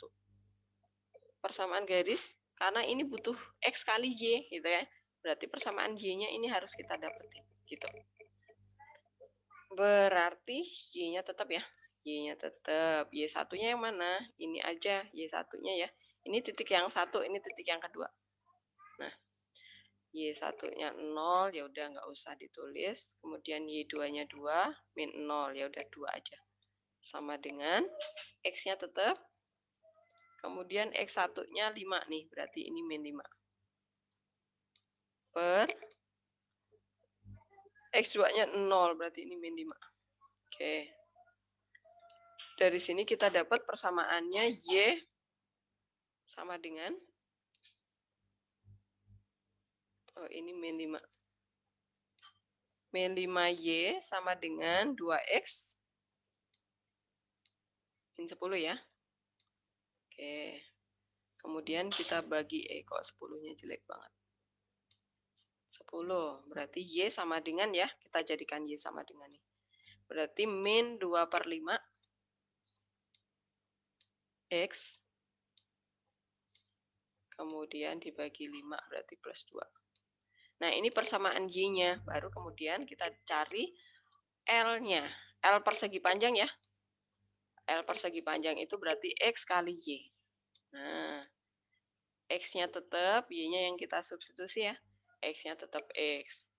Persamaan garis, karena ini butuh X kali Y, gitu ya. Berarti persamaan Y-nya ini harus kita dapetin, gitu. Berarti Y-nya tetap ya. Y-nya tetap. Y1-nya yang mana? Ini aja Y1-nya ya. Ini titik yang 1, ini titik yang kedua. Nah, Y1-nya 0, ya udah nggak usah ditulis. Kemudian Y2-nya 2, min 0, ya udah 2 aja. Sama dengan X-nya tetap. Kemudian X1-nya 5 nih, berarti ini min 5. Per X2-nya 0, berarti ini min 5. Oke. Dari sini kita dapat persamaannya Y sama dengan, ini min 5. Min 5Y sama dengan 2X min 10 ya. Oke. Kemudian kita bagi, kok 10-nya jelek banget. 10, berarti Y sama dengan ya, kita jadikan Y sama dengan nih. Berarti min 2/5 X, kemudian dibagi 5, berarti plus 2. Nah, ini persamaan Y-nya. Baru kemudian kita cari L-nya. L persegi panjang ya. L persegi panjang itu berarti X kali Y. Nah, X-nya tetap, Y-nya yang kita substitusi ya. X-nya tetap X.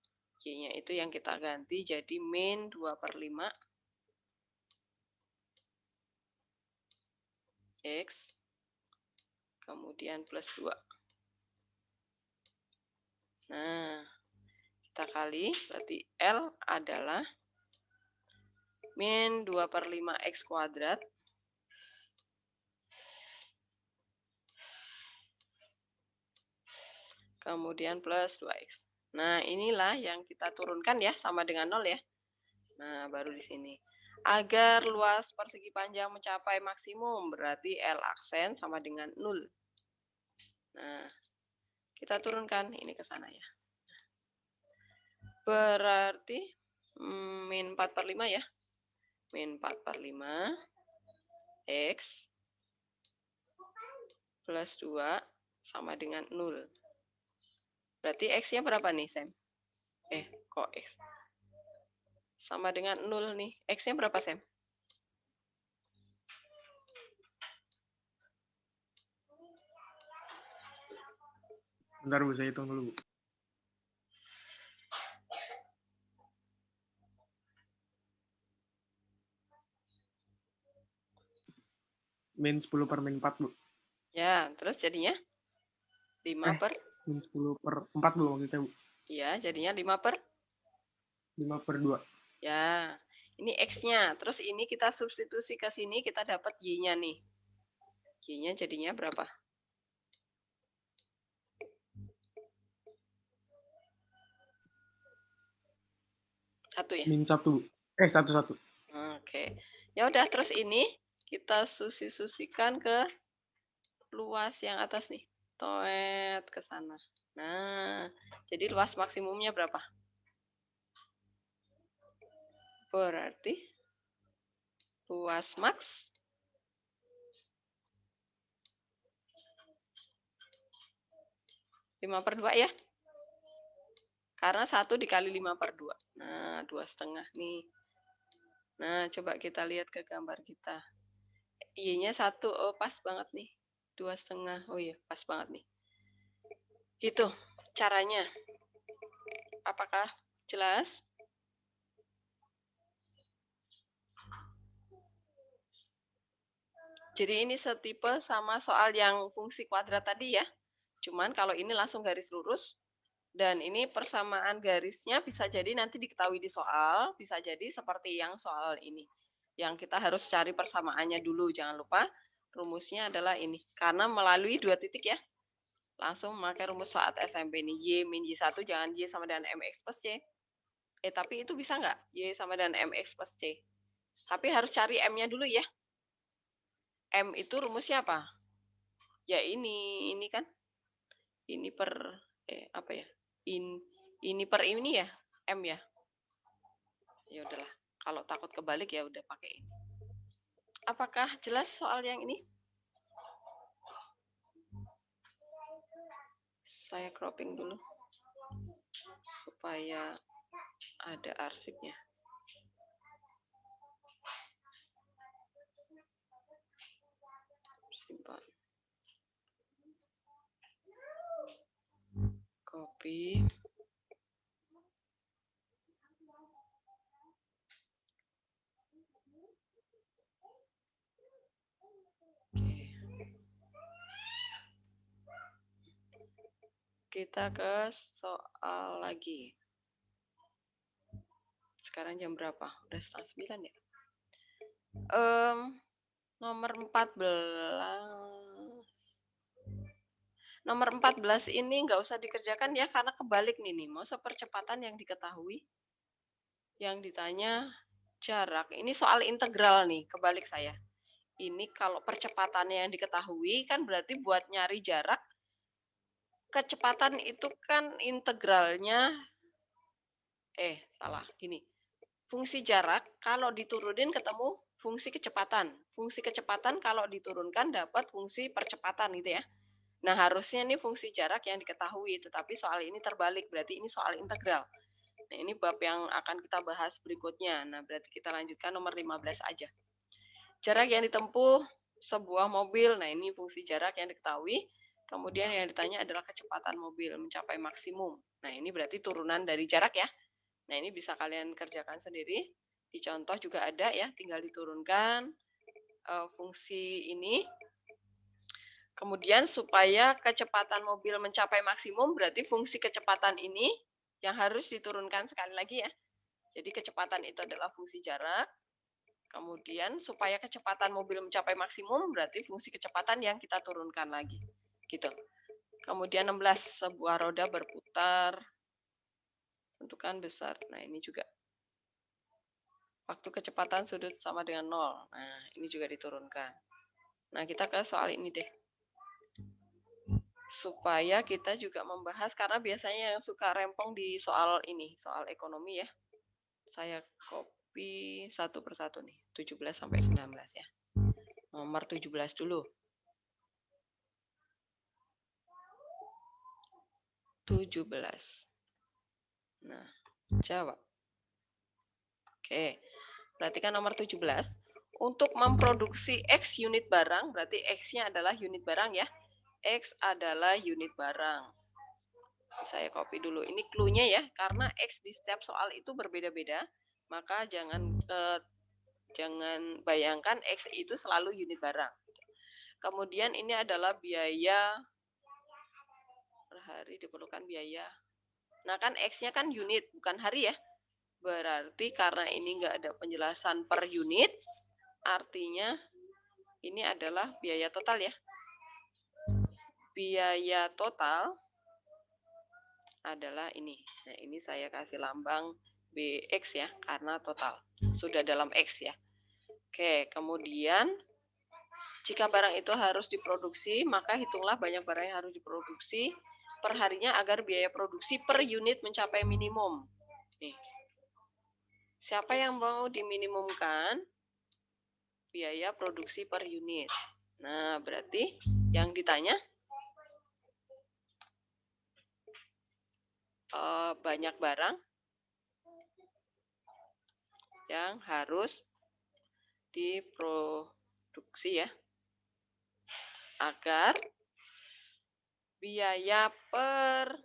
Y-nya itu yang kita ganti jadi min 2/5 X, kemudian plus 2. Nah, kita kali, berarti L adalah min 2/5 X kuadrat kemudian plus 2X. Nah, inilah yang kita turunkan ya, sama dengan 0 ya. Nah, baru di sini. Agar luas persegi panjang mencapai maksimum, berarti L aksen sama dengan 0. Nah, kita turunkan ini ke sana ya. Berarti min 4/5 ya. Min 4/5 X plus 2 sama dengan 0. Berarti X-nya berapa nih, Sam? Kok X? Sama dengan 0 nih. X-nya berapa, Sam? Bentar Bu, saya hitung dulu Bu. Min 10 per min 4 Bu. Ya, terus jadinya 5 per? Min 10 per 4 Bu maksudnya Bu. Iya, jadinya 5 per? 5 per 2. Ya, ini X-nya. Terus ini kita substitusi ke sini, kita dapat Y-nya nih. Y-nya jadinya berapa? 1 ya? Min 1 Bu. 1. Oke. Ya udah, terus ini kita susi-susikan ke luas yang atas nih. Toet ke sana. Nah, jadi luas maksimumnya berapa? Berarti luas maks 5/2 ya. Karena 1 dikali 5/2. Nah, 2,5 nih. Nah, coba kita lihat ke gambar kita. Y-nya 1, pas banget nih. 2,5. Oh iya, pas banget nih. Gitu caranya. Apakah jelas? Jadi ini setipe sama soal yang fungsi kuadrat tadi ya. Cuman kalau ini langsung garis lurus. Dan ini persamaan garisnya bisa jadi nanti diketahui di soal. Bisa jadi seperti yang soal ini. Yang kita harus cari persamaannya dulu. Jangan lupa rumusnya adalah ini. Karena melalui 2 titik ya. Langsung memakai rumus saat SMP ini. Y min Y1 jangan Y sama dengan MX plus C. Tapi itu bisa nggak? Y sama dengan MX plus C. Tapi harus cari M-nya dulu ya. M itu rumusnya apa? Ya ini kan. Ini per, apa ya? Ini per ini ya, M ya. Ya udahlah. Kalau takut kebalik ya udah pakai ini. Apakah jelas soal yang ini? Saya cropping dulu supaya ada arsipnya. Simpan. Copy. Kita ke soal lagi. Sekarang jam berapa? Udah 8:30 ya? Nomor 14. Nomor 14 ini nggak usah dikerjakan ya, karena kebalik nih. Mau percepatan yang diketahui. Yang ditanya jarak. Ini soal integral nih, kebalik saya. Ini kalau percepatannya yang diketahui, kan berarti buat nyari jarak, kecepatan itu kan integralnya, salah, gini. Fungsi jarak kalau diturunin ketemu fungsi kecepatan. Fungsi kecepatan kalau diturunkan dapat fungsi percepatan gitu ya. Nah harusnya ini fungsi jarak yang diketahui, tetapi soal ini terbalik, berarti ini soal integral. Nah ini bab yang akan kita bahas berikutnya. Nah berarti kita lanjutkan nomor 15 aja. Jarak yang ditempuh sebuah mobil, nah ini fungsi jarak yang diketahui. Kemudian yang ditanya adalah kecepatan mobil mencapai maksimum. Nah ini berarti turunan dari jarak ya. Nah ini bisa kalian kerjakan sendiri. Di contoh juga ada ya, tinggal diturunkan fungsi ini. Kemudian supaya kecepatan mobil mencapai maksimum, berarti fungsi kecepatan ini yang harus diturunkan sekali lagi ya. Jadi kecepatan itu adalah fungsi jarak. Kemudian supaya kecepatan mobil mencapai maksimum, berarti fungsi kecepatan yang kita turunkan lagi. Gitu. Kemudian 16, sebuah roda berputar. Tentukan besar. Nah ini juga. Waktu kecepatan sudut sama dengan 0. Nah ini juga diturunkan. Nah kita ke soal ini deh. Supaya kita juga membahas, karena biasanya yang suka rempong di soal ini, soal ekonomi ya. Saya copy satu persatu nih, 17 sampai 19 ya. Nomor 17 dulu. 17. Nah, jawab. Oke, perhatikan nomor 17. Untuk memproduksi X unit barang, berarti X-nya adalah unit barang ya. X adalah unit barang. Saya copy dulu. Ini clue-nya ya, karena X di setiap soal itu berbeda-beda. Maka jangan bayangkan X itu selalu unit barang. Kemudian ini adalah biaya per hari, diperlukan biaya. Nah kan X-nya kan unit, bukan hari ya. Berarti karena ini nggak ada penjelasan per unit, artinya ini adalah biaya total ya. Biaya total adalah ini. Nah ini saya kasih lambang BX ya, karena total. Sudah dalam X ya. Oke, kemudian jika barang itu harus diproduksi, maka hitunglah banyak barang yang harus diproduksi perharinya agar biaya produksi per unit mencapai minimum. Nih. Siapa yang mau diminimumkan biaya produksi per unit? Nah, berarti yang ditanya banyak barang yang harus diproduksi ya, agar biaya per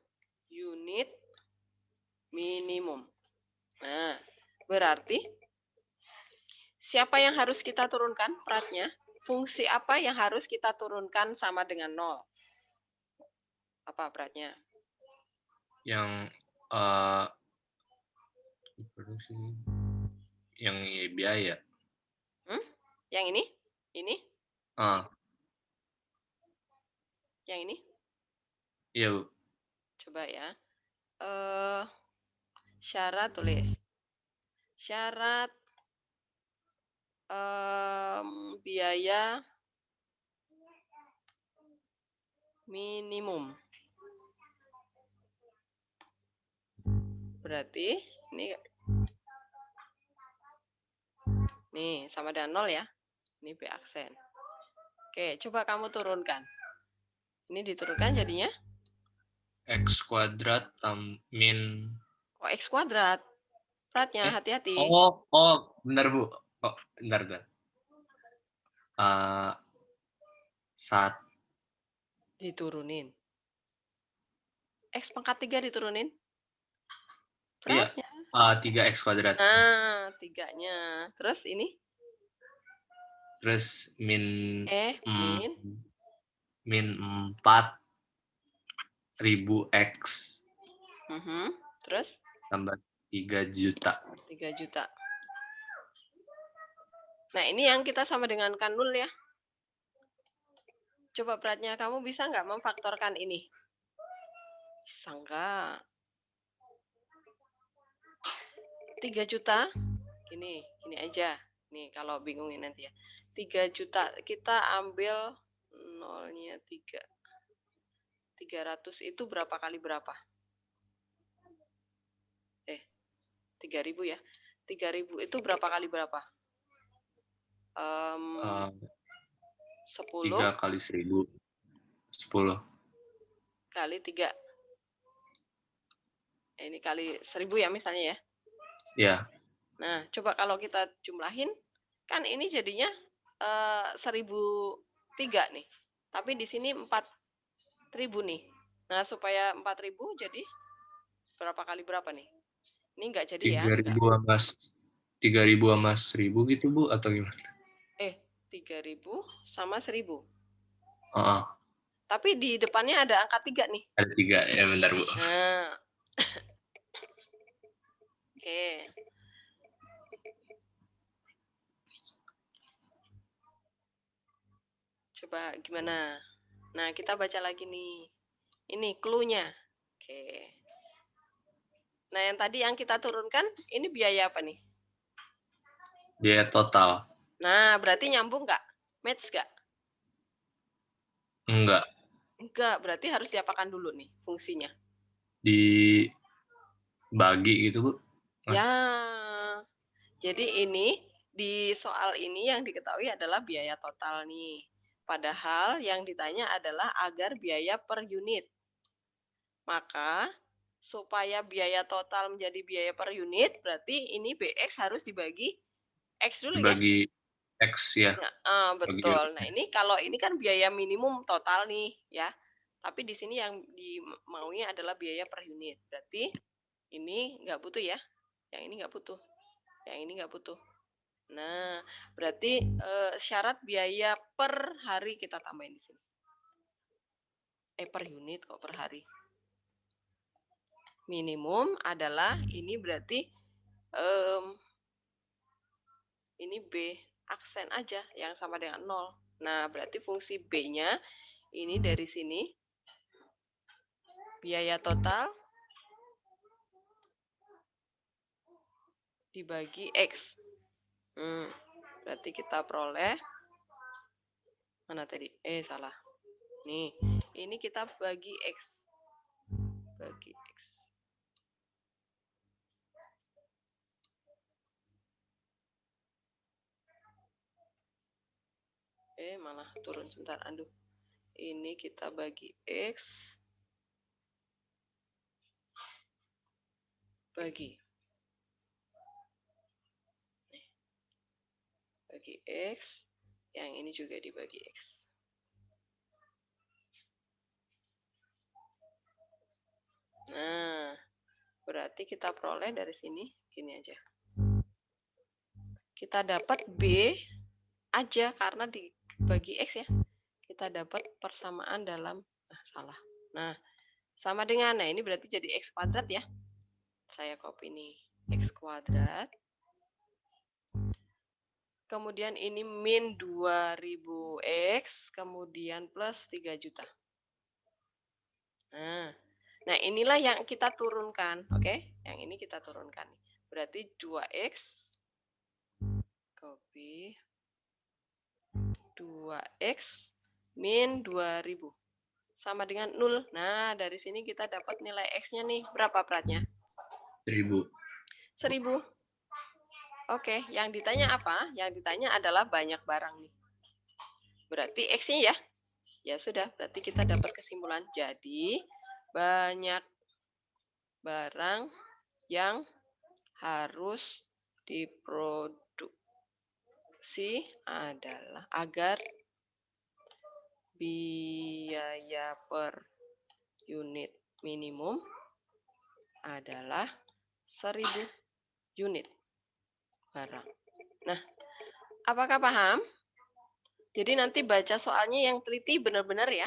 unit minimum. Nah, berarti siapa yang harus kita turunkan peratnya? Fungsi apa yang harus kita turunkan sama dengan 0? Apa peratnya? Yang produksi, yang biaya. Yang ini? Ini? Ah, Yang ini? iya, Bu. Coba ya. Syarat tulis. Syarat biaya minimum. Berarti nih sama dengan 0 ya. Ini B aksen. Oke, coba kamu turunkan. Ini diturunkan jadinya X kuadrat min. oh, X kuadrat. Beratnya hati-hati. Bentar, Bu. Bentar. Saat Diturunin. X pangkat 3 diturunin. iya, Beratnya. 3x kuadrat. Nah, 3-nya. Terus ini? Terus min Min 4.000x Terus tambah 3 juta. 3 juta. Nah, ini yang kita sama dengan nul ya. Coba beratnya kamu bisa nggak memfaktorkan ini? Bisa nggak? 3 juta. Gini aja. Nih, kalau bingungin nanti ya. 3 juta. Kita ambil nolnya 3. 300 itu berapa kali berapa? 3.000 ya. 3.000 itu berapa kali berapa? 10 3 kali 1.000. 10. kali 3. Ini kali 1.000 ya misalnya ya. Ya. Nah, coba kalau kita jumlahin, kan ini jadinya 1.003 nih. Tapi di sini 4.000 nih. Nah, supaya 4.000 jadi berapa kali berapa nih? Ini enggak jadi ya. 3.000 sama 1.000 gitu, Bu, atau gimana? 3.000 sama 1.000. Oh, Tapi di depannya ada angka 3 nih. ada 3 ya, bentar, Bu. Nah. Oke. Coba gimana? Nah, kita baca lagi nih. Ini clue-nya. Oke. Nah, yang tadi yang kita turunkan, ini biaya apa nih? Biaya total. Nah, berarti nyambung nggak? Match nggak? Enggak. Enggak, berarti harus diapakan dulu nih fungsinya? Dibagi gitu, Bu. Ya, jadi ini di soal ini yang diketahui adalah biaya total nih. Padahal yang ditanya adalah agar biaya per unit. Maka supaya biaya total menjadi biaya per unit, berarti ini BX harus dibagi X dulu ya. Dibagi X ya. Nah, betul. Nah, ini kalau ini kan biaya minimum total nih ya. Tapi di sini yang dimaunya adalah biaya per unit. Berarti ini nggak butuh ya. Yang ini nggak butuh. Yang ini nggak butuh. Nah, berarti syarat biaya per hari kita tambahin di sini. Per unit kok per hari. Minimum adalah ini berarti ini B aksen aja yang sama dengan 0. Nah, berarti fungsi B-nya ini dari sini biaya total dibagi X. Berarti kita peroleh mana tadi? Salah. Nih, ini kita bagi X. Bagi X. Malah turun sebentar. Aduh. Ini kita bagi X. Bagi. Bagi X. Yang ini juga dibagi X. Nah, berarti kita peroleh dari sini gini aja. Kita dapat B aja karena dibagi X ya. Kita dapat persamaan dalam salah. Nah, sama dengan ini berarti jadi X kuadrat ya. Saya copy nih. X kuadrat Kemudian ini min 2000X, kemudian plus 3 juta. Nah, inilah yang kita turunkan, oke? Yang ini kita turunkan. Berarti 2X, copy, 2X min 2000. Sama dengan 0. Nah, dari sini kita dapat nilai X-nya nih. Berapa beratnya? 1000. 1000. Oke, yang ditanya apa? Yang ditanya adalah banyak barang nih. Berarti X-nya ya? Ya sudah, berarti kita dapat kesimpulan. Jadi, banyak barang yang harus diproduksi adalah agar biaya per unit minimum adalah 1000 unit barang. Nah, apakah paham? Jadi nanti baca soalnya yang teliti benar-benar ya.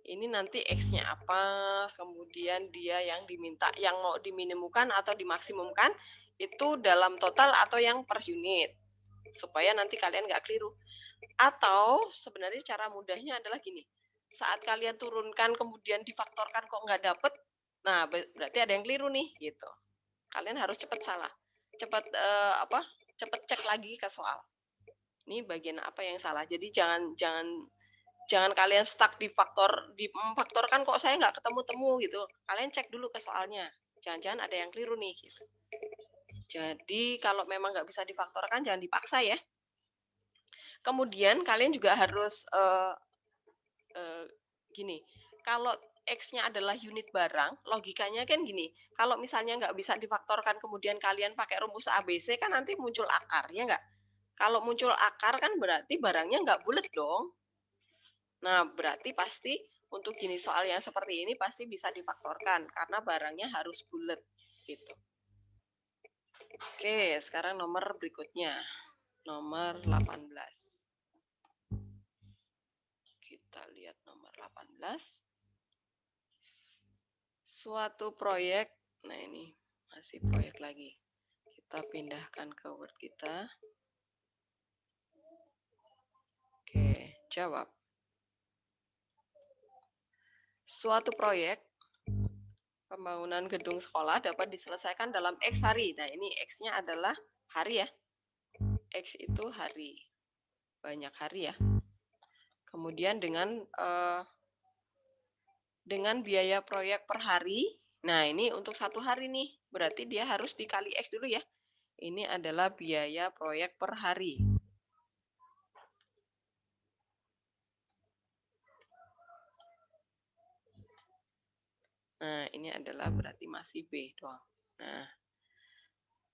Ini nanti X-nya apa, kemudian dia yang diminta, yang mau diminimumkan atau dimaksimumkan, itu dalam total atau yang per unit. Supaya nanti kalian nggak keliru. Atau sebenarnya cara mudahnya adalah gini. Saat kalian turunkan kemudian difaktorkan kok nggak dapet, nah berarti ada yang keliru nih gitu. Kalian harus cepat salah. Cepat cepat cek lagi ke soal. Ini bagian apa yang salah. Jadi jangan kalian stuck di faktorkan kok saya nggak ketemu gitu. Kalian cek dulu ke soalnya. Jangan-jangan ada yang keliru nih gitu. Jadi kalau memang nggak bisa difaktorkan jangan dipaksa ya. Kemudian kalian juga harus gini. Kalau X-nya adalah unit barang, logikanya kan gini. Kalau misalnya nggak bisa difaktorkan kemudian kalian pakai rumus ABC kan nanti muncul akar, ya nggak? Kalau muncul akar kan berarti barangnya nggak bulat dong. Nah, berarti pasti untuk jenis soal yang seperti ini pasti bisa difaktorkan karena barangnya harus bulat gitu. Oke, sekarang nomor berikutnya. Nomor 18. Kita lihat nomor 18. Suatu proyek, nah ini masih proyek lagi. Kita pindahkan ke Word kita. Oke, jawab. Suatu proyek pembangunan gedung sekolah dapat diselesaikan dalam X hari. Nah, ini X-nya adalah hari ya. X itu hari. Banyak hari ya. Kemudian dengan biaya proyek per hari. Nah, ini untuk satu hari nih. Berarti dia harus dikali X dulu ya. Ini adalah biaya proyek per hari. Nah, ini adalah berarti masih B doang. Nah,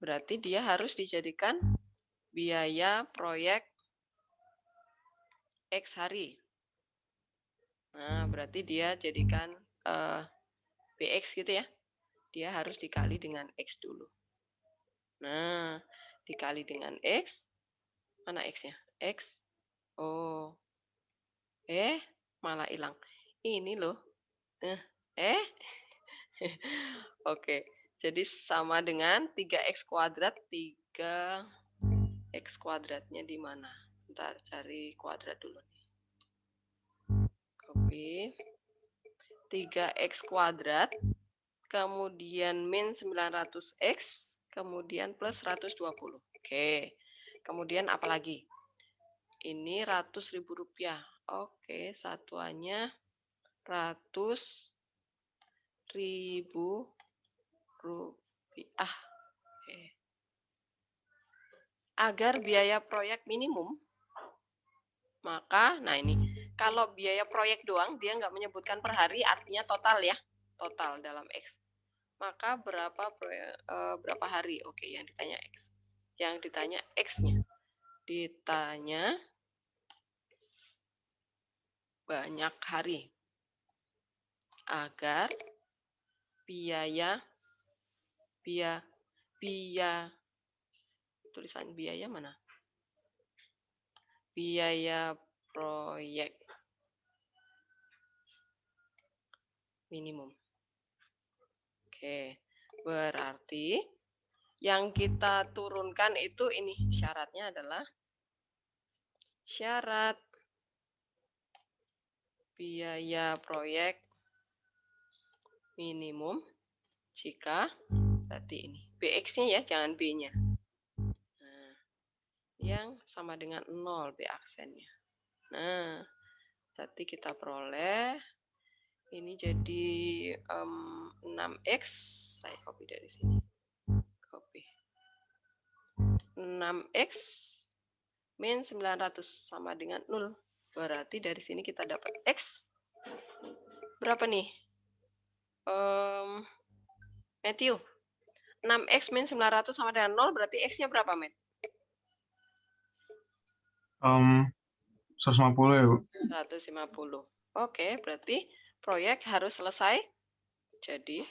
berarti dia harus dijadikan biaya proyek X hari. Nah, berarti dia jadikan BX gitu ya. Dia harus dikali dengan X dulu. Nah, dikali dengan X. Mana X-nya? X. Oh. Malah hilang. Ini loh. Oke. Jadi sama dengan 3X kuadrat. 3X kuadratnya di mana? Ntar cari kuadrat dulu nih. Copy. 3X kuadrat. Kemudian min 900X. Kemudian plus 120. Oke. Kemudian apa lagi? Ini Rp100.000. Oke, satuannya Rp100.000. Oke. Agar biaya proyek minimum, maka, nah ini, kalau biaya proyek doang, dia nggak menyebutkan per hari, artinya total ya. Total dalam X. Maka berapa hari? Oke, yang ditanya X. Yang ditanya X-nya. Ditanya banyak hari. Agar tulisan biaya mana? Biaya proyek minimum. Oke, berarti yang kita turunkan itu ini syaratnya adalah Syarat biaya proyek minimum jika berarti ini BX-nya ya, jangan B-nya. Nah, yang sama dengan 0 B aksennya. Nah, berarti kita peroleh ini jadi 6X. Saya copy dari sini. Copy. 6X min 900 sama dengan 0. Berarti dari sini kita dapat X. Berapa nih? Matthew. 6X min 900 sama dengan 0, berarti X-nya berapa, Men? 150 ya, Bu. 150. Oke, berarti proyek harus selesai. Jadi,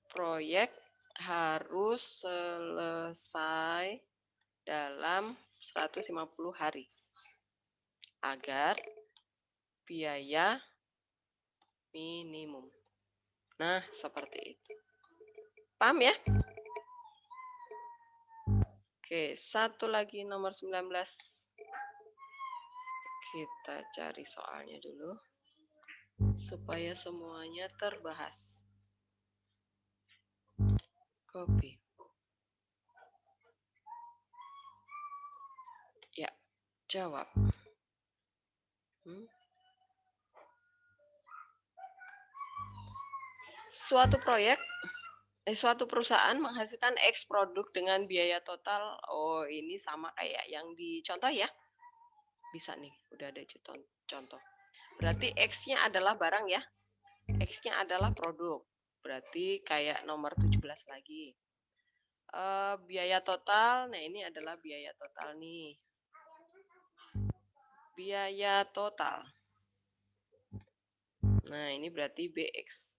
proyek harus selesai dalam 150 hari. Agar biaya minimum. Nah, seperti itu. Paham ya? Oke, satu lagi nomor 19. Kita cari soalnya dulu. Supaya semuanya terbahas. Copy. Ya, jawab. Suatu perusahaan menghasilkan X produk dengan biaya total, oh ini sama kayak yang dicontoh ya. Bisa nih, udah ada contoh. Berarti X-nya adalah barang ya. X-nya adalah produk. Berarti kayak nomor 17 lagi. Biaya total, nah ini adalah biaya total nih. Biaya total. Nah ini berarti BX.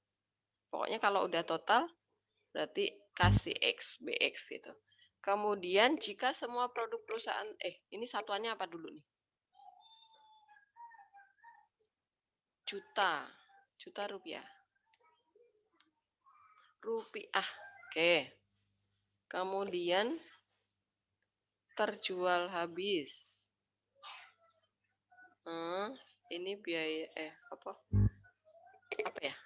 Pokoknya kalau udah total, berarti kasih X, BX itu. Kemudian jika semua produk perusahaan, ini satuannya apa dulu nih? Juta rupiah. Oke. Kemudian terjual habis. Ini biaya apa ya?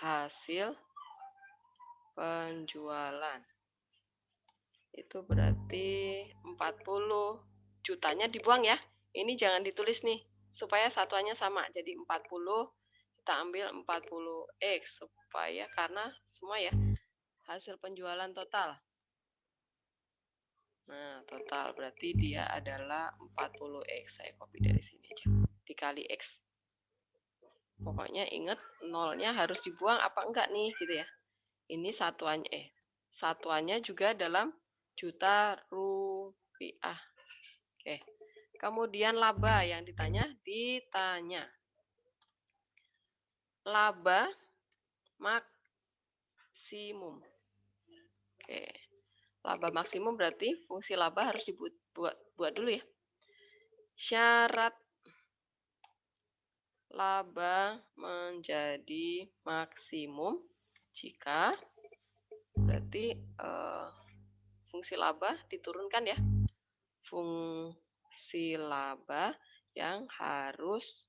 Hasil penjualan. Itu berarti 40 jutanya dibuang ya. Ini jangan ditulis nih supaya satuannya sama. Jadi 40 kita ambil 40X supaya karena semua ya hasil penjualan total. Nah, total berarti dia adalah 40X. Saya copy dari sini aja. Dikali X. Pokoknya ingat nolnya harus dibuang apa enggak nih gitu ya. Ini satuannya juga dalam juta rupiah. Oke. Kemudian laba yang ditanya. Laba maksimum. Oke. Laba maksimum berarti fungsi laba harus dibuat dulu ya. Syarat laba menjadi maksimum jika berarti fungsi laba diturunkan ya. Fungsi laba yang harus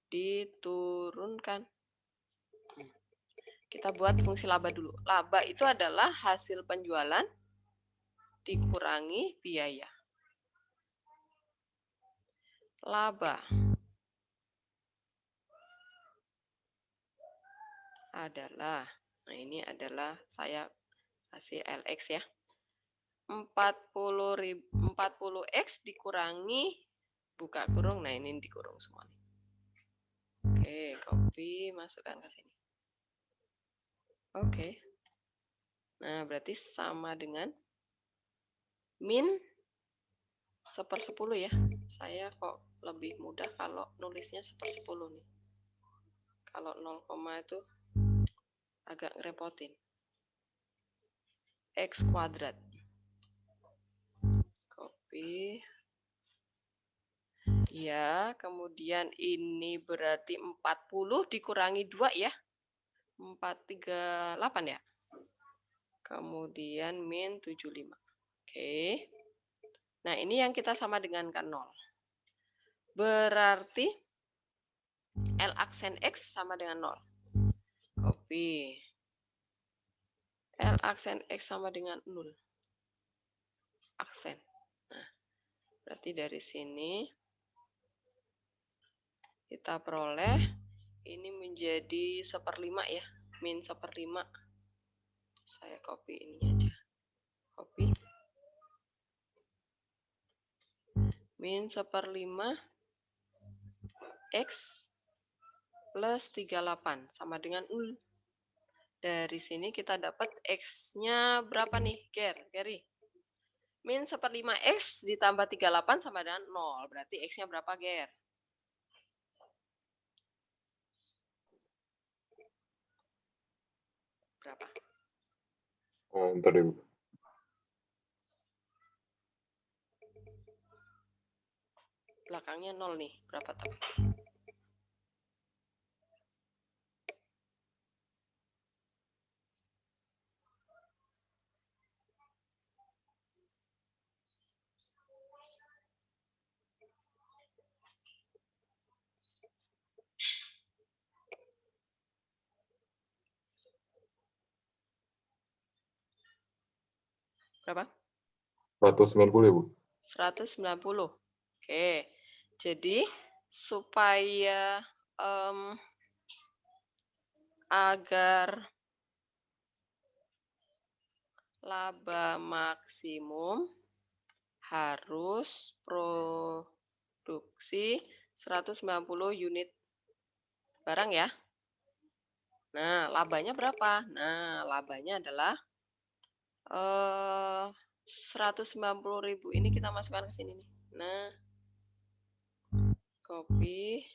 diturunkan. Kita buat fungsi laba dulu. Laba itu adalah hasil penjualan dikurangi biaya. Laba adalah, nah ini adalah saya kasih LX ya. 40X dikurangi buka kurung, nah ini dikurung semua. Oke, copy, masukkan ke sini. Oke. Nah, berarti sama dengan min 1/10 ya. Saya kok lebih mudah kalau nulisnya 1/10 nih. Kalau 0, itu agak ngerepotin. X kuadrat. Copy. Ya, kemudian ini berarti 40 dikurangi 2 ya. 438 ya. Kemudian min 75. Oke. Nah, ini yang kita sama dengankan 0. Berarti L aksen X sama dengan 0. Copy. L aksen X sama dengan 0. Aksen. Nah, berarti dari sini kita peroleh ini menjadi 1/5 ya. Min 1/5. Saya copy ini aja. Copy. Min 1/5 X plus 38 sama dengan 0. Dari sini kita dapat X-nya berapa nih, Gary? Min 1/5 X ditambah 38 sama dengan 0. Berarti X-nya berapa, Ger? Berapa? Ntar deh, Bu. Belakangnya 0 nih. Berapa tapi? Berapa? 190 ya, Bu? 190. Oke. Jadi supaya agar laba maksimum harus produksi 190 unit barang ya. Nah, labanya berapa? Nah, labanya adalah 190.000 ini kita masukkan ke sini nih. Nah, copy.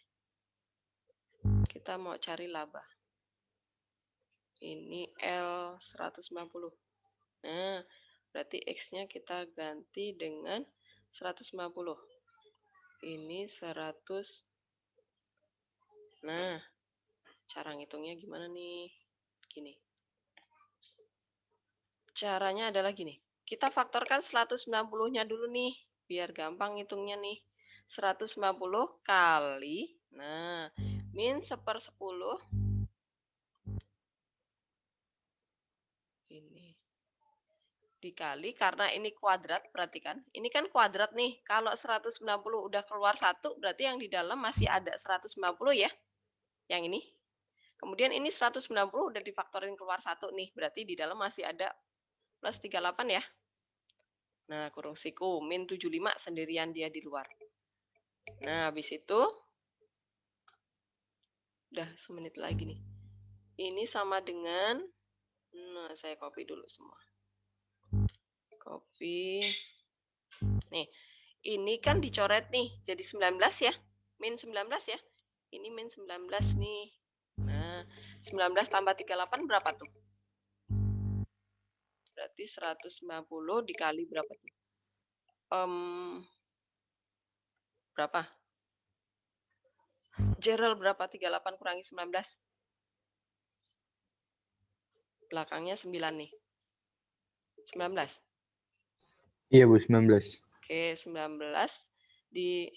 Kita mau cari laba. Ini L 190. Nah, berarti X-nya kita ganti dengan 190. Ini 100. Nah, cara ngitungnya gimana nih? Gini. Caranya adalah gini. Kita faktorkan 190-nya dulu nih. Biar gampang ngitungnya nih. 190 kali. Nah, min 1/10. Ini. Dikali, karena ini kuadrat, perhatikan. Ini kan kuadrat nih. Kalau 190 udah keluar 1, berarti yang di dalam masih ada 190 ya. Yang ini. Kemudian ini 190 udah difaktorin keluar 1 nih. Berarti di dalam masih ada plus 38 ya. Nah, kurung siku. Min 75 sendirian dia di luar. Nah, habis itu. Udah semenit lagi nih. Ini sama dengan. Nah, saya copy dulu semua. Copy. Nih. Ini kan dicoret nih. Jadi 19 ya. Min 19 ya. Ini min 19 nih. Nah, 19 tambah 38 berapa tuh? Berarti 190 dikali berapa tuh? Berapa? Gerald berapa? 38 kurangi 19. Belakangnya 9 nih. 19. Iya, Bu, 19. Oke, 19 dikali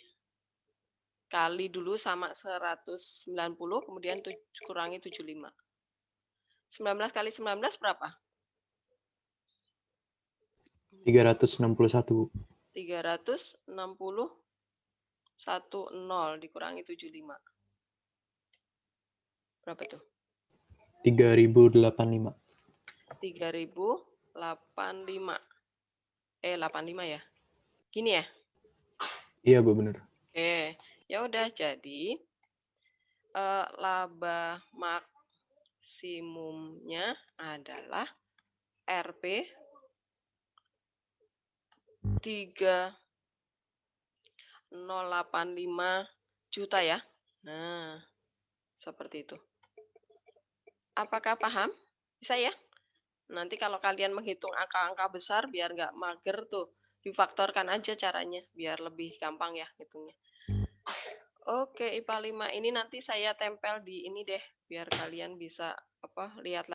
dulu sama 190, kemudian kurangi 75. 19 kali 19 berapa? 361. 360 dikurangi 75. Berapa tuh? 3085. 3085. 85 ya. Gini ya? Iya, Bu, benar. Oke, ya udah, jadi laba maksimumnya adalah Rp 3.085 juta ya. Nah, seperti itu. Apakah paham? Bisa ya? Nanti kalau kalian menghitung angka-angka besar biar nggak mager tuh, difaktorkan aja caranya biar lebih gampang ya hitungnya. Oke, IPA 5 ini nanti saya tempel di ini deh biar kalian bisa lihat